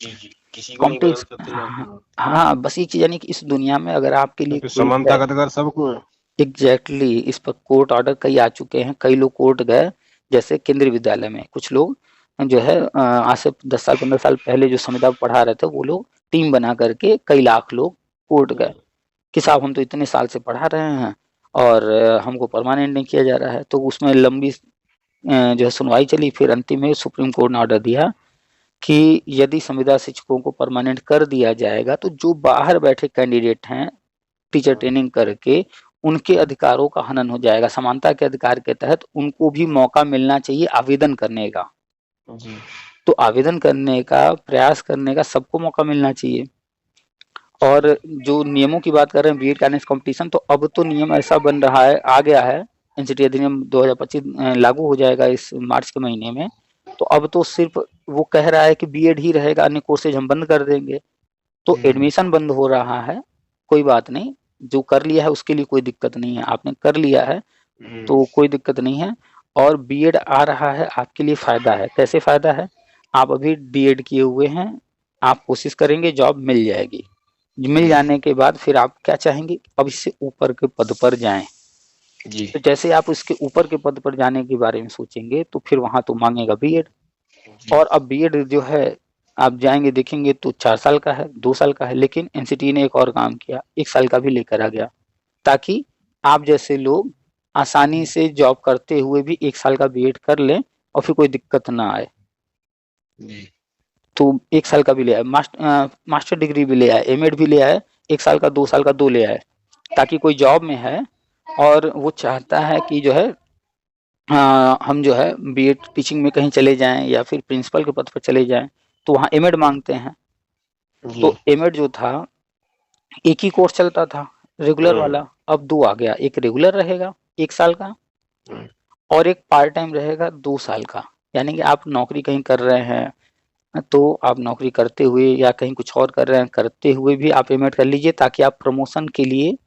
जी। जी, किसी को नहीं बदल कॉम्पिटिशन, सकते ना हाँ। अपना। हाँ, बस एक चीज यानी कि इस दुनिया में अगर आपके लिए क्योंकि कोई समानता का अधिकार सबको है। एग्जैक्टली इस पर कोर्ट ऑर्डर कई आ चुके हैं, कई लोग कोर्ट गए। जैसे केंद्रीय विद्यालय में कुछ लोग जो है आज से 10 साल 15 साल पहले जो संविदा पढ़ा रहे थे वो लोग टीम बना करके कई लाख लोग कोर्ट गए कि साहब हम तो इतने साल से पढ़ा रहे हैं और हमको परमानेंट नहीं किया जा रहा है। तो उसमें लंबी जो है सुनवाई चली, फिर अंतिम में सुप्रीम कोर्ट ने ऑर्डर दिया कि यदि संविदा शिक्षकों को परमानेंट कर दिया जाएगा तो जो बाहर बैठे कैंडिडेट हैं टीचर ट्रेनिंग करके, उनके अधिकारों का हनन हो जाएगा। समानता के अधिकार के तहत उनको भी मौका मिलना चाहिए आवेदन करने का। जी। तो आवेदन करने का, प्रयास करने का सबको मौका मिलना चाहिए। और जो नियमों की बात कर रहे हैं बीएड कैंडिडेट कंपटीशन, तो अब तो नियम ऐसा बन रहा है, आ गया है, एनसीटी अधिनियम 2025 लागू हो जाएगा इस मार्च के महीने में। तो अब तो सिर्फ वो कह रहा है कि बीएड ही रहेगा, अन्य कोर्सेज हम बंद कर देंगे। तो एडमिशन बंद हो रहा है, कोई बात नहीं, जो कर लिया है उसके लिए कोई दिक्कत नहीं है, आपने कर लिया है तो कोई दिक्कत नहीं है। और बीएड आ रहा है आपके लिए फ़ायदा है। कैसे फ़ायदा है? आप अभी डीएड किए हुए हैं, आप कोशिश करेंगे जॉब मिल जाएगी। मिल जाने के बाद फिर आप क्या चाहेंगे? अब इससे ऊपर के पद पर जाएँ। जी तो जैसे आप इसके ऊपर के पद पर जाने के बारे में सोचेंगे तो फिर वहाँ तो माँगेगा बीएड। जी और अब बीएड जो है आप जाएँगे देखेंगे तो 4 साल का है, 2 साल का है, लेकिन एनसीटीई ने एक और काम किया, 1 साल का भी लेकर आ गया, ताकि आप जैसे लोग आसानी से जॉब करते हुए भी 1 साल का बीएड कर लें और फिर कोई दिक्कत ना आए। जी तो 1 साल का भी ले आए, मास्टर डिग्री भी ले आए, एमएड भी ले आए, 1 साल का, 2 साल का 2 ले आए, ताकि कोई जॉब में है और वो चाहता है कि जो है हम जो है बीएड टीचिंग में कहीं चले जाएँ या फिर प्रिंसिपल के पद पर चले जाएँ, तो वहाँ एमएड माँगते हैं। जी तो एमएड जो था, एक ही कोर्स चलता था रेगुलर वाला, अब 2 आ गया, एक रेगुलर रहेगा 1 साल का हम्म, और एक पार्ट टाइम रहेगा 2 साल का। यानी कि आप नौकरी कहीं कर रहे हैं, तो आप नौकरी करते हुए या कहीं कुछ और कर रहे हैं, करते हुए भी आप एमएड कर लीजिए ताकि आप प्रमोशन के लिए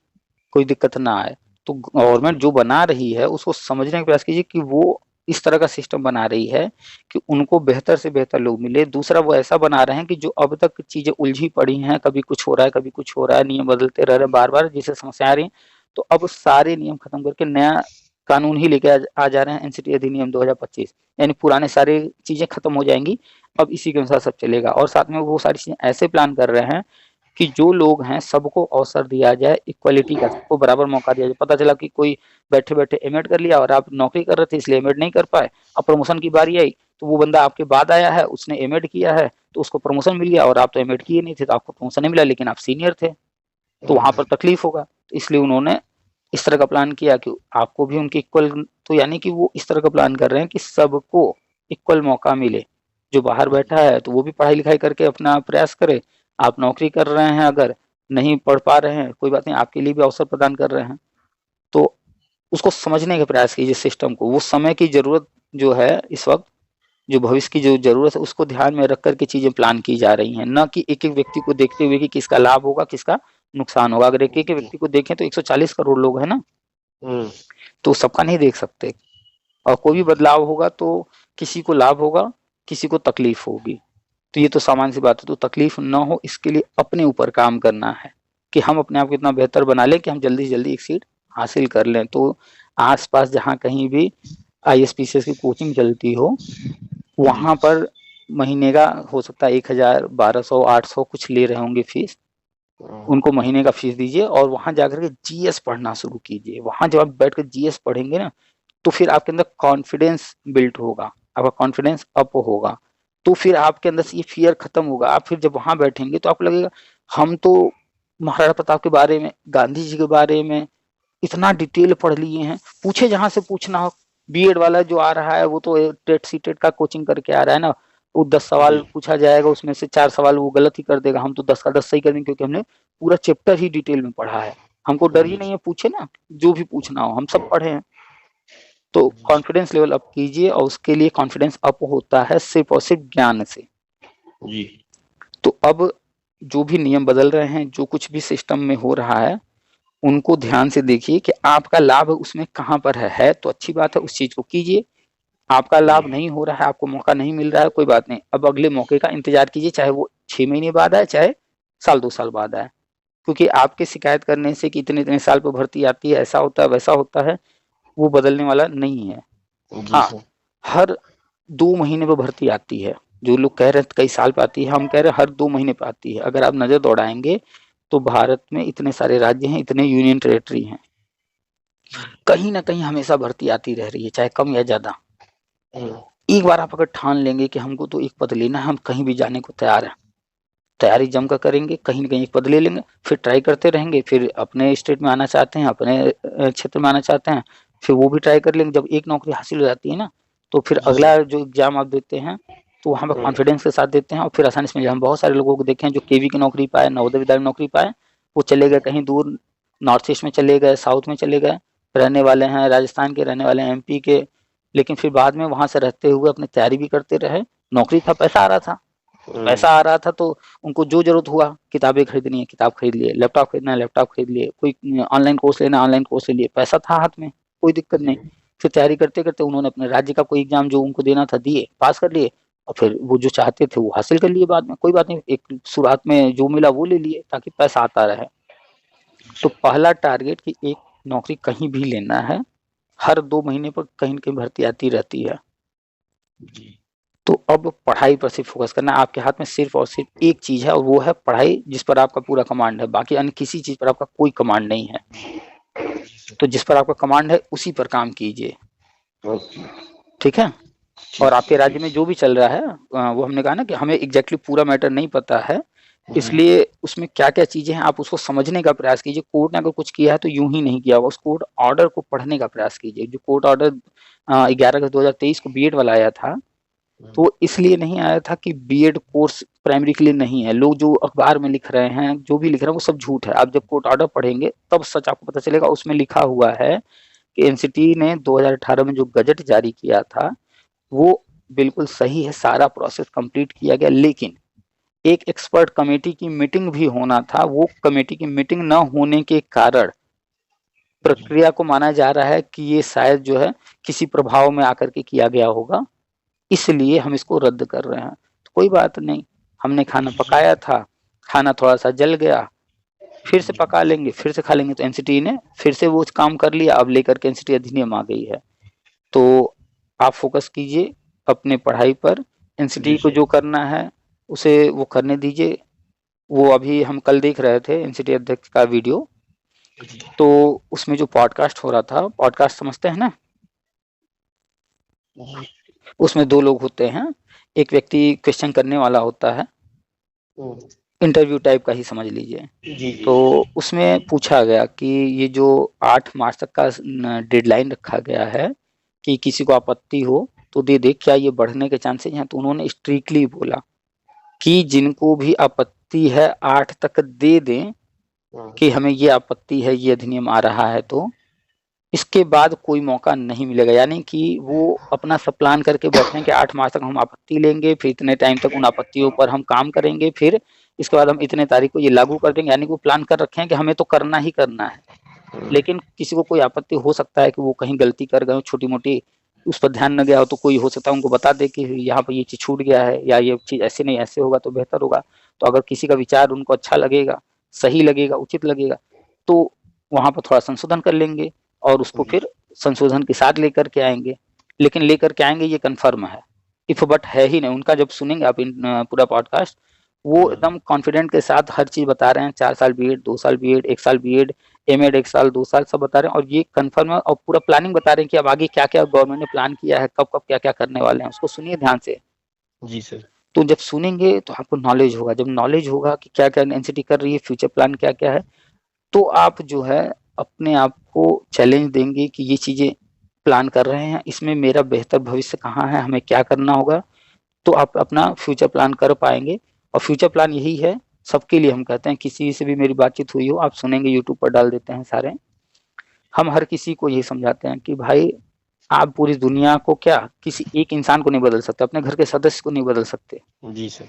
कोई दिक्कत ना आए। तो गवर्नमेंट जो बना रही है उसको समझने का प्रयास कीजिए कि वो इस तरह का सिस्टम बना रही है कि उनको बेहतर से बेहतर लोग मिले। दूसरा वो ऐसा बना रहे हैं कि जो अब तक चीज़ें उलझी पड़ी हैं, कभी कुछ हो रहा है, कभी कुछ हो रहा है, नियम बदलते रह रहे हैं बार-बार जिससे समस्याएँ आ रही हैं, तो अब सारे नियम खत्म करके नया कानून ही लेके आ जा रहे हैं एनसीटी अधिनियम 2025। यानी पुराने सारी चीज़ें खत्म हो जाएँगी, अब इसी के अनुसार सब चलेगा और साथ में वो सारी चीज़ें ऐसे प्लान कर रहे हैं कि जो लोग हैं सबको अवसर दिया जाए, इक्वालिटी का सबको बराबर मौका दिया जाए। पता चला कि कोई बैठे-बैठे एमएड कर लिया और आप नौकरी कर रहे थे इसलिए एमएड नहीं कर पाए। अब प्रमोशन की बारी आई तो वो बंदा आपके बाद आया है, उसने एमएड किया है, तो उसको प्रमोशन मिल गया और आप तो एमएड किए नहीं थे, तो आपको प्रमोशन नहीं मिला लेकिन आप सीनियर थे, तो वहाँ पर तकलीफ होगा। तो इसलिए उन्होंने इस तरह का प्लान किया कि आपको भी उनकी इक्वल, तो यानी कि वो इस तरह का प्लान कर रहे हैं कि सबको इक्वल मौका मिले। जो बाहर बैठा है तो वो भी पढ़ाई-लिखाई करके अपना प्रयास करे, आप नौकरी कर रहे हैं अगर नहीं पढ़ पा रहे हैं, कोई बात नहीं, आपके लिए भी अवसर प्रदान कर रहे हैं। तो उसको समझने का प्रयास कीजिए सिस्टम को। वो समय की ज़रूरत जो है इस वक़्त, जो भविष्य की जो ज़रूरत है उसको ध्यान में रख कर के चीज़ें प्लान की जा रही हैं, ना कि एक-एक व्यक्ति को देखते हुए कि किसका लाभ होगा, किसका नुकसान होगा। अगर एक-एक जी व्यक्ति को देखें तो 140 करोड़ लोग हैं ना, हम्म, तो सबका नहीं देख सकते और कोई भी बदलाव होगा तो किसी को लाभ होगा, किसी को तकलीफ होगी। तो ये तो सामान्य सी बात है, तो तकलीफ ना हो इसके लिए अपने ऊपर काम करना है कि हम अपने आप को इतना बेहतर बना लें कि हम जल्दी से जल्दी एक सीट हासिल कर लें। तो आस-पास जहाँ कहीं भी आईएएस-पीसीएस की कोचिंग चलती हो, जी वहाँ पर महीने का हो सकता है 1000, 1200, 800 कुछ ले रहे होंगे फीस। हम्म, उनको महीने का फीस दीजिए और वहाँ जाकर के जीएस पढ़ना शुरू कीजिए। वहाँ जब आप बैठ कर जीएस पढ़ेंगे ना, तो फिर आपके अंदर कॉन्फिडेंस बिल्ड होगा, आपका कॉन्फिडेंस अप होगा। तो फिर आपके अंदर से ये फ़ियर खत्म होगा। आप फिर जब वहाँ बैठेंगे तो आपको लगेगा हम तो महाराणा प्रताप के बारे में, गांधी जी के बारे में इतना डिटेल पढ़ लिए हैं। पूछे जहाँ से पूछना हो, बीएड वाला जो आ रहा है वो तो टेट सीटेट का कोचिंग करके आ रहा है ना, वो 10 जी सवाल पूछा जाएगा उसमें से 4 सवाल वो गलत ही कर देगा। हम तो 10 का 10 सही कर देंगे क्योंकि हमने पूरा चैप्टर ही डिटेल में पढ़ा है। हमको डर ही जी नहीं है, पूछे ना, जो भी पूछना हो, हम सब पढ़े हैं। तो कॉन्फिडेंस लेवल अप कीजिए और उसके लिए कॉन्फिडेंस अप होता है सिर्फ़ और सिर्फ़ ज्ञान से। जी तो अब जो भी नियम बदल रहे हैं, जो कुछ भी सिस्टम में हो रहा है, उनको ध्यान से देखिए कि आपका लाभ उसमें कहाँ पर है तो अच्छी बात है, उस चीज़ को कीजिए। आपका लाभ नहीं हो रहा है, आपको मौका नहीं मिल रहा है, कोई बात नहीं। अब अगले मौके का इंतज़ार कीजिए, चाहे वो 6 महीने बाद आए, चाहे साल 2 साल बाद आए। क्योंकि आपके शिकायत करने से कि इतने-इतने साल पे भर्ती आती है, ऐसा होता है, वैसा होता है, वो बदलने वाला नहीं है। जी हाँ, सर हर 2 महीने पे भर्ती आती है। जो लोग कह रहे हैं कई साल पे आती है, हम कह रहे हैं हर 2 महीने पे आती है। अगर आप नज़र दौड़ाएँगे, तो भारत में इतने सारे राज्य हैं, इतने यूनियन टेरिटरी हैं। कहीं न कहीं हमेशा भर्ती आती रह रही है, चाहे कम या ज़्यादा। हम्म, एक बार आप अगर ठान लेंगे कि हमको तो एक पद लेना है, हम कहीं भी जाने को तैयार हैं। तैयारी जम कर करेंगे, कहीं न कहीं एक पद ले लेंगे, फिर ट्राई करते रहेंगे, फिर अपने स्टेट में आना चाहते हैं, अपने क्षेत्र में आना चाहते हैं, फिर वो भी ट्राई कर लेंगे। जब एक नौकरी हासिल हो जाती है ना, तो फिर जी अगला सर जो एग्ज़ाम आप देते हैं, तो वहाँ पे हम्म, कॉन्फिडेंस के साथ देते हैं और फिर आसानी से मिल जाए। हम बहुत सारे लोगों को देखे हैं जो केवी की नौकरी पाए, नवोदय विद्यालय में नौकरी पाए, वो चले गए कहीं दूर, नॉर्थ ईस्ट में चले गए, साउथ में चले गए, रहने वाले हैं राजस्थान के, रहने वाले हैं एमपी के, लेकिन फिर बाद में वहाँ से रहते हुए अपनी तैयारी भी करते रहे, नौकरी था, पैसा आ रहा था। पैसा आ रहा था तो उनको जो जरूरत हुआ, किताबें खरीदनी है किताब खरीद लिए, लैपटॉप खरीदना है लैपटॉप खरीद लिए, कोई ऑनलाइन कोर्स लेना है ऑनलाइन कोर्स ले लिए, पैसा था हाथ में, कोई दिक्कत नहीं। फिर तैयारी करते करते उन्होंने अपने राज्य का कोई एग्जाम जो उनको देना था दिए, पास कर लिए, और फिर वो जो चाहते थे वो हासिल कर लिए बाद में, कोई बात नहीं, एक शुरुआत में जो मिला वो ले लिए ताकि पैसा आता रहे। तो पहला टारगेट कि एक नौकरी कहीं भी लेना है, हर 2 महीने पर कहीं न कहीं भर्ती आती रहती है। जी। तो अब पढ़ाई पर सिर्फ फोकस करना है, आपके हाथ में सिर्फ और सिर्फ एक चीज़ है और वो है पढ़ाई, जिस पर आपका पूरा कमांड है, बाकी अन्य किसी चीज़ पर आपका कोई कमांड नहीं है। जी सर। तो जिस पर आपका कमांड है उसी पर काम कीजिए, ओके। ठीक है? ठीक और आपके राज्य ठीक। में जो भी चल रहा है वो हमने कहा ना कि हमें एग्ज़ैक्टली पूरा मैटर नहीं पता है, जी। इसलिए उसमें क्या-क्या चीज़ें हैं आप उसको समझने का प्रयास कीजिए। कोर्ट ने अगर कुछ किया है तो यूँ ही नहीं किया होगा, उस कोर्ट ऑर्डर को पढ़ने का प्रयास कीजिए। जो कोर्ट ऑर्डर 11 अगस्त 2023 को बीएड वाला आया था, तो इसलिए नहीं आया था कि बीएड कोर्स प्राइमरी के लिए नहीं है। लोग जो अखबार में लिख रहे हैं, जो भी लिख रहे हैं वो सब झूठ है। आप जब कोर्ट ऑर्डर पढ़ेंगे तब सच आपको पता चलेगा। उसमें लिखा हुआ है कि एनसीटी ने 2018 में जो गजट जारी किया था, वो बिल्कुल सही है, सारा प्रोसेस कंप्लीट किया गया, लेकिन एक एक्सपर्ट कमेटी की मीटिंग भी होना था, वो कमेटी की मीटिंग न होने के कारण प्रक्रिया को माना जा रहा है कि ये शायद जो है किसी प्रभाव में आकर के किया गया होगा, इसलिए हम इसको रद्द कर रहे हैं। तो कोई बात नहीं, हमने खाना पकाया था, खाना थोड़ा-सा जल गया, फिर से पका लेंगे, फिर से खा लेंगे। तो एनसीटी ने फिर से वो काम कर लिया, अब लेकर के एनसीटी अधिनियम आ गई है। तो आप फ़ोकस कीजिए अपने पढ़ाई पर, एनसीटी जी को सर। जो करना है उसे वो करने दीजिए। वो अभी हम कल देख रहे थे एनसीटी अध्यक्ष का वीडियो, जी। तो उसमें जो पॉडकास्ट हो रहा था, पॉडकास्ट समझते हैं ना? जी। उसमें 2 लोग होते हैं, एक व्यक्ति क्वेश्चन करने वाला होता है, हुँ। इंटरव्यू टाइप का ही समझ लीजिए। जी, जी, तो जी। उसमें पूछा गया कि ये जो 8 मार्च तक का डेडलाइन रखा गया है कि किसी को आपत्ति हो तो दे दे, क्या ये बढ़ने के चांसेस हैं? तो उन्होंने स्ट्रिक्टली बोला कि जिनको भी आपत्ति है 8 तक दे दें हाँ। कि हमें ये आपत्ति है, ये अधिनियम आ रहा है, तो इसके बाद कोई मौका नहीं मिलेगा। यानी कि वो अपना सब प्लान करके बैठे हैं कि 8 मार्च तक हम आपत्ति लेंगे, फिर इतने टाइम तक उन आपत्तियों पर हम काम करेंगे, फिर इसके बाद हम इतने तारीख को ये लागू कर देंगे। यानी कि वो प्लान कर रखे हैं कि हमें तो करना ही करना है। लेकिन किसी को कोई आपत्ति हो सकता है कि वो कहीं गलती कर गए हो, छोटी-मोटी, उस पर ध्यान न गया हो, तो कोई हो सकता है उनको बता दे कि यहाँ पे ये चीज़ छूट गया है या ये चीज़ ऐसे नहीं ऐसे होगा तो बेहतर होगा। तो अगर किसी का विचार उनको अच्छा लगेगा, सही लगेगा, उचित लगेगा, तो वहाँ पर थोड़ा संशोधन कर लेंगे और उसको जी। फिर संशोधन के साथ लेकर के आएँगे। लेकिन लेकर के आएँगे ये कन्फर्म है। इफ बट है ही नहीं, उनका जब सुनेंगे आप पूरा पॉडकास्ट, वो एकदम कॉन्फिडेंट के साथ हर चीज़ बता रहे हैं, 4 साल बीएड, 2 साल बीएड, 1 साल बीएड, एमएड 1 साल, 2 साल सब बता रहे हैं और ये कन्फर्म है और पूरा प्लानिंग बता रहे हैं कि अब आगे क्या-क्या गवर्नमेंट ने प्लान किया है, कब-कब क्या-क्या करने वाले हैं, उसको सुनिए ध्यान से। जी सर। तो जब सुनेंगे तो आपको नॉलेज होगा, जब नॉलेज होगा कि क्या-क्या एनसीटी कर रही है, फ्यूचर प्लान क्या-क्या है, तो आप जो है अपने आप को चैलेंज देंगे कि ये चीज़ें प्लान कर रहे हैं, इसमें मेरा बेहतर भविष्य कहाँ है, हमें क्या करना होगा, तो आप अपना फ्यूचर प्लान कर पाएँगे। और फ्यूचर प्लान यही है, सबके लिए हम कहते हैं, किसी से भी मेरी बातचीत हुई हो, आप सुनेंगे, यूट्यूब पर डाल देते हैं सारे। हम हर किसी को यही समझाते हैं कि भाई आप पूरी दुनिया को क्या, किसी एक इंसान को नहीं बदल सकते, अपने घर के सदस्य को नहीं बदल सकते। जी सर।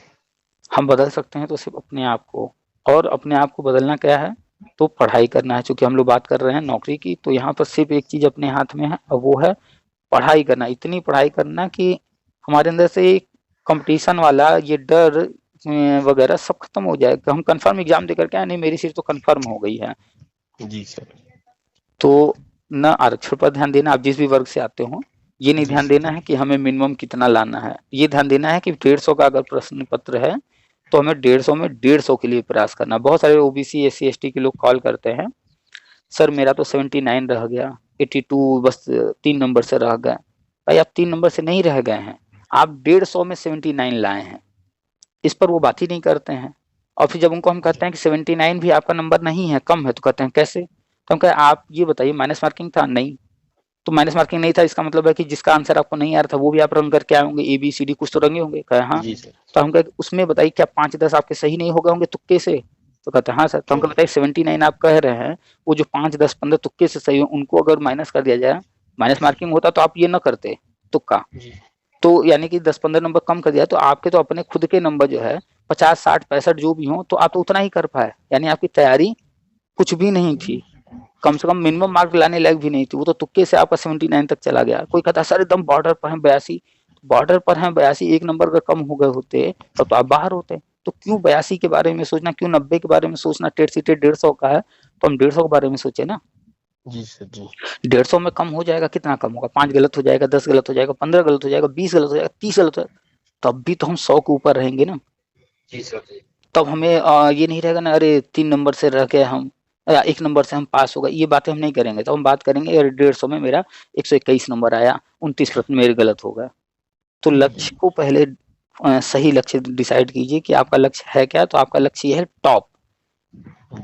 हम बदल सकते हैं तो सिर्फ़ अपने आप को, और अपने आप को बदलना क्या है? तो पढ़ाई करना है। चूँकि हम लोग बात कर रहे हैं नौकरी की, तो यहाँ पर सिर्फ़ एक चीज़ अपने हाथ में है और वो है पढ़ाई करना। इतनी पढ़ाई करना कि हमारे अंदर से कॉम्पिटिशन वाला ये डर वगैरह सब खत्म हो जाए, कि हम कन्फर्म एग्ज़ाम देकर के आए, नहीं मेरी सीट तो कन्फर्म हो गई है। जी सर। तो ना आरक्षण पर ध्यान देना, आप जिस भी वर्ग से आते हो, ये नहीं जी ध्यान सर। देना है कि हमें मिनिमम कितना लाना है। ये ध्यान देना है कि 150 का अगर प्रश्न पत्र है, तो हमें 150 में 150 के लिए प्रयास करना। बहुत सारे ओबीसी, एससी, एसटी के लोग कॉल करते हैं, सर मेरा तो 79 रह गया, 82 बस 3 नंबर से रह गए। भाई आप 3 नंबर से नहीं रह गए हैं, आप 150 में 79 लाए हैं। इस पर वो बात ही नहीं करते हैं। और फिर जब उनको हम कहते हैं कि 79 भी आपका नंबर नहीं है, कम है, तो कहते हैं कैसे? तो हम कहे आप ये बताइए माइनस मार्किंग था? नहीं। तो माइनस मार्किंग नहीं था, इसका मतलब है कि जिसका आंसर आपको नहीं आ रहा था वो भी आप रंग करके आए होंगे, ए बी सी डी कुछ तो रंगे होंगे? कहे हाँ। जी सर। तो हम कहे उसमें बताइए क्या 5-10 आपके सही नहीं हो गए होंगे तुक्के से? तो कहते हैं हाँ सर। तो हम कहे बताइए 79 आप कह रहे हैं, वो जो 5-10-15 तुक्के से सही हो उनको अगर माइनस कर दिया जाए, माइनस मार्किंग होता तो आप ये ना करते तुक्का। जी। तो यानी कि 10-15 नंबर कम कर दिया, तो आपके तो अपने खुद के नंबर जो है 50, 60, 65 जो भी हो, तो आप तो उतना ही कर पाए, यानी आपकी तैयारी कुछ भी नहीं थी, कम से कम मिनिमम मार्क लाने लायक भी नहीं थी, वो तो तुक्के से आपका 79 तक चला गया। कोई कहता सर एकदम बॉर्डर पर है 82, बॉर्डर पर है 82, एक नंबर अगर कम हो गए होते तब तो आप बाहर होते। तो क्यों 82 के बारे में सोचना, क्यों 90 के बारे में सोचना, टेट सीटेट 150 का है तो हम 150 के बारे में सोचे ना। जी सर जी। 150 में कम हो जाएगा, कितना कम होगा, 5 गलत हो जाएगा, 10 गलत हो जाएगा, 15 गलत हो जाएगा, 20 गलत हो जाएगा, 30 गलत हो जाएगा, तब भी तो हम 100 के ऊपर रहेंगे ना। जी सर जी। तब हमें ये नहीं रहेगा ना, अरे 3 नंबर से रह के हम, 1 नंबर से हम पास हो गए, ये बातें हम नहीं करेंगे। तो हम बात करेंगे अरे 150 में मेरा 121 नंबर आया, 29% मेरे गलत हो गए। तो लक्ष्य को पहले सही लक्ष्य डिसाइड कीजिए कि आपका लक्ष्य है क्या। तो आपका लक्ष्य ये है टॉप,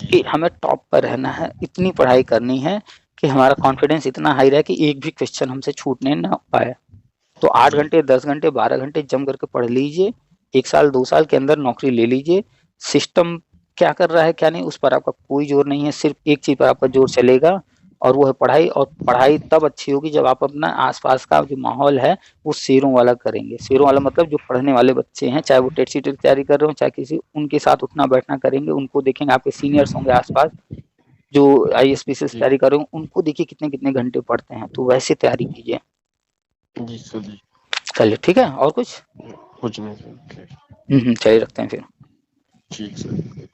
कि हमें टॉप पर रहना है, इतनी पढ़ाई करनी है कि हमारा कॉन्फिडेंस इतना हाई रहे कि एक भी क्वेश्चन हमसे छूटने ना पाए। तो 8 घंटे, 10 घंटे, 12 घंटे जम करके पढ़ लीजिए, 1 साल 2 साल के अंदर नौकरी ले लीजिए। सिस्टम क्या कर रहा है क्या नहीं उस पर आपका कोई जोर नहीं है, सिर्फ एक चीज पर आपका जोर चलेगा और वो है पढ़ाई। और पढ़ाई तब अच्छी होगी जब आप अपना आसपास का जो माहौल है वो शेरों वाला करेंगे। शेरों वाला मतलब जो पढ़ने वाले बच्चे हैं, चाहे वो टेट सीट की तैयारी कर रहे हो, चाहे किसी, उनके साथ उठना बैठना करेंगे, उनको देखेंगे, आपके सीनियर्स होंगे आसपास जो IAS PCS जी तैयारी कर रहे हो, उनको देखिए कितने कितने घंटे पढ़ते हैं, तो वैसे तैयारी कीजिए। जी सर जी। चलिए ठीक है, और कुछ? कुछ नहीं सर। चलिए रखते हैं फिर। ठीक सर।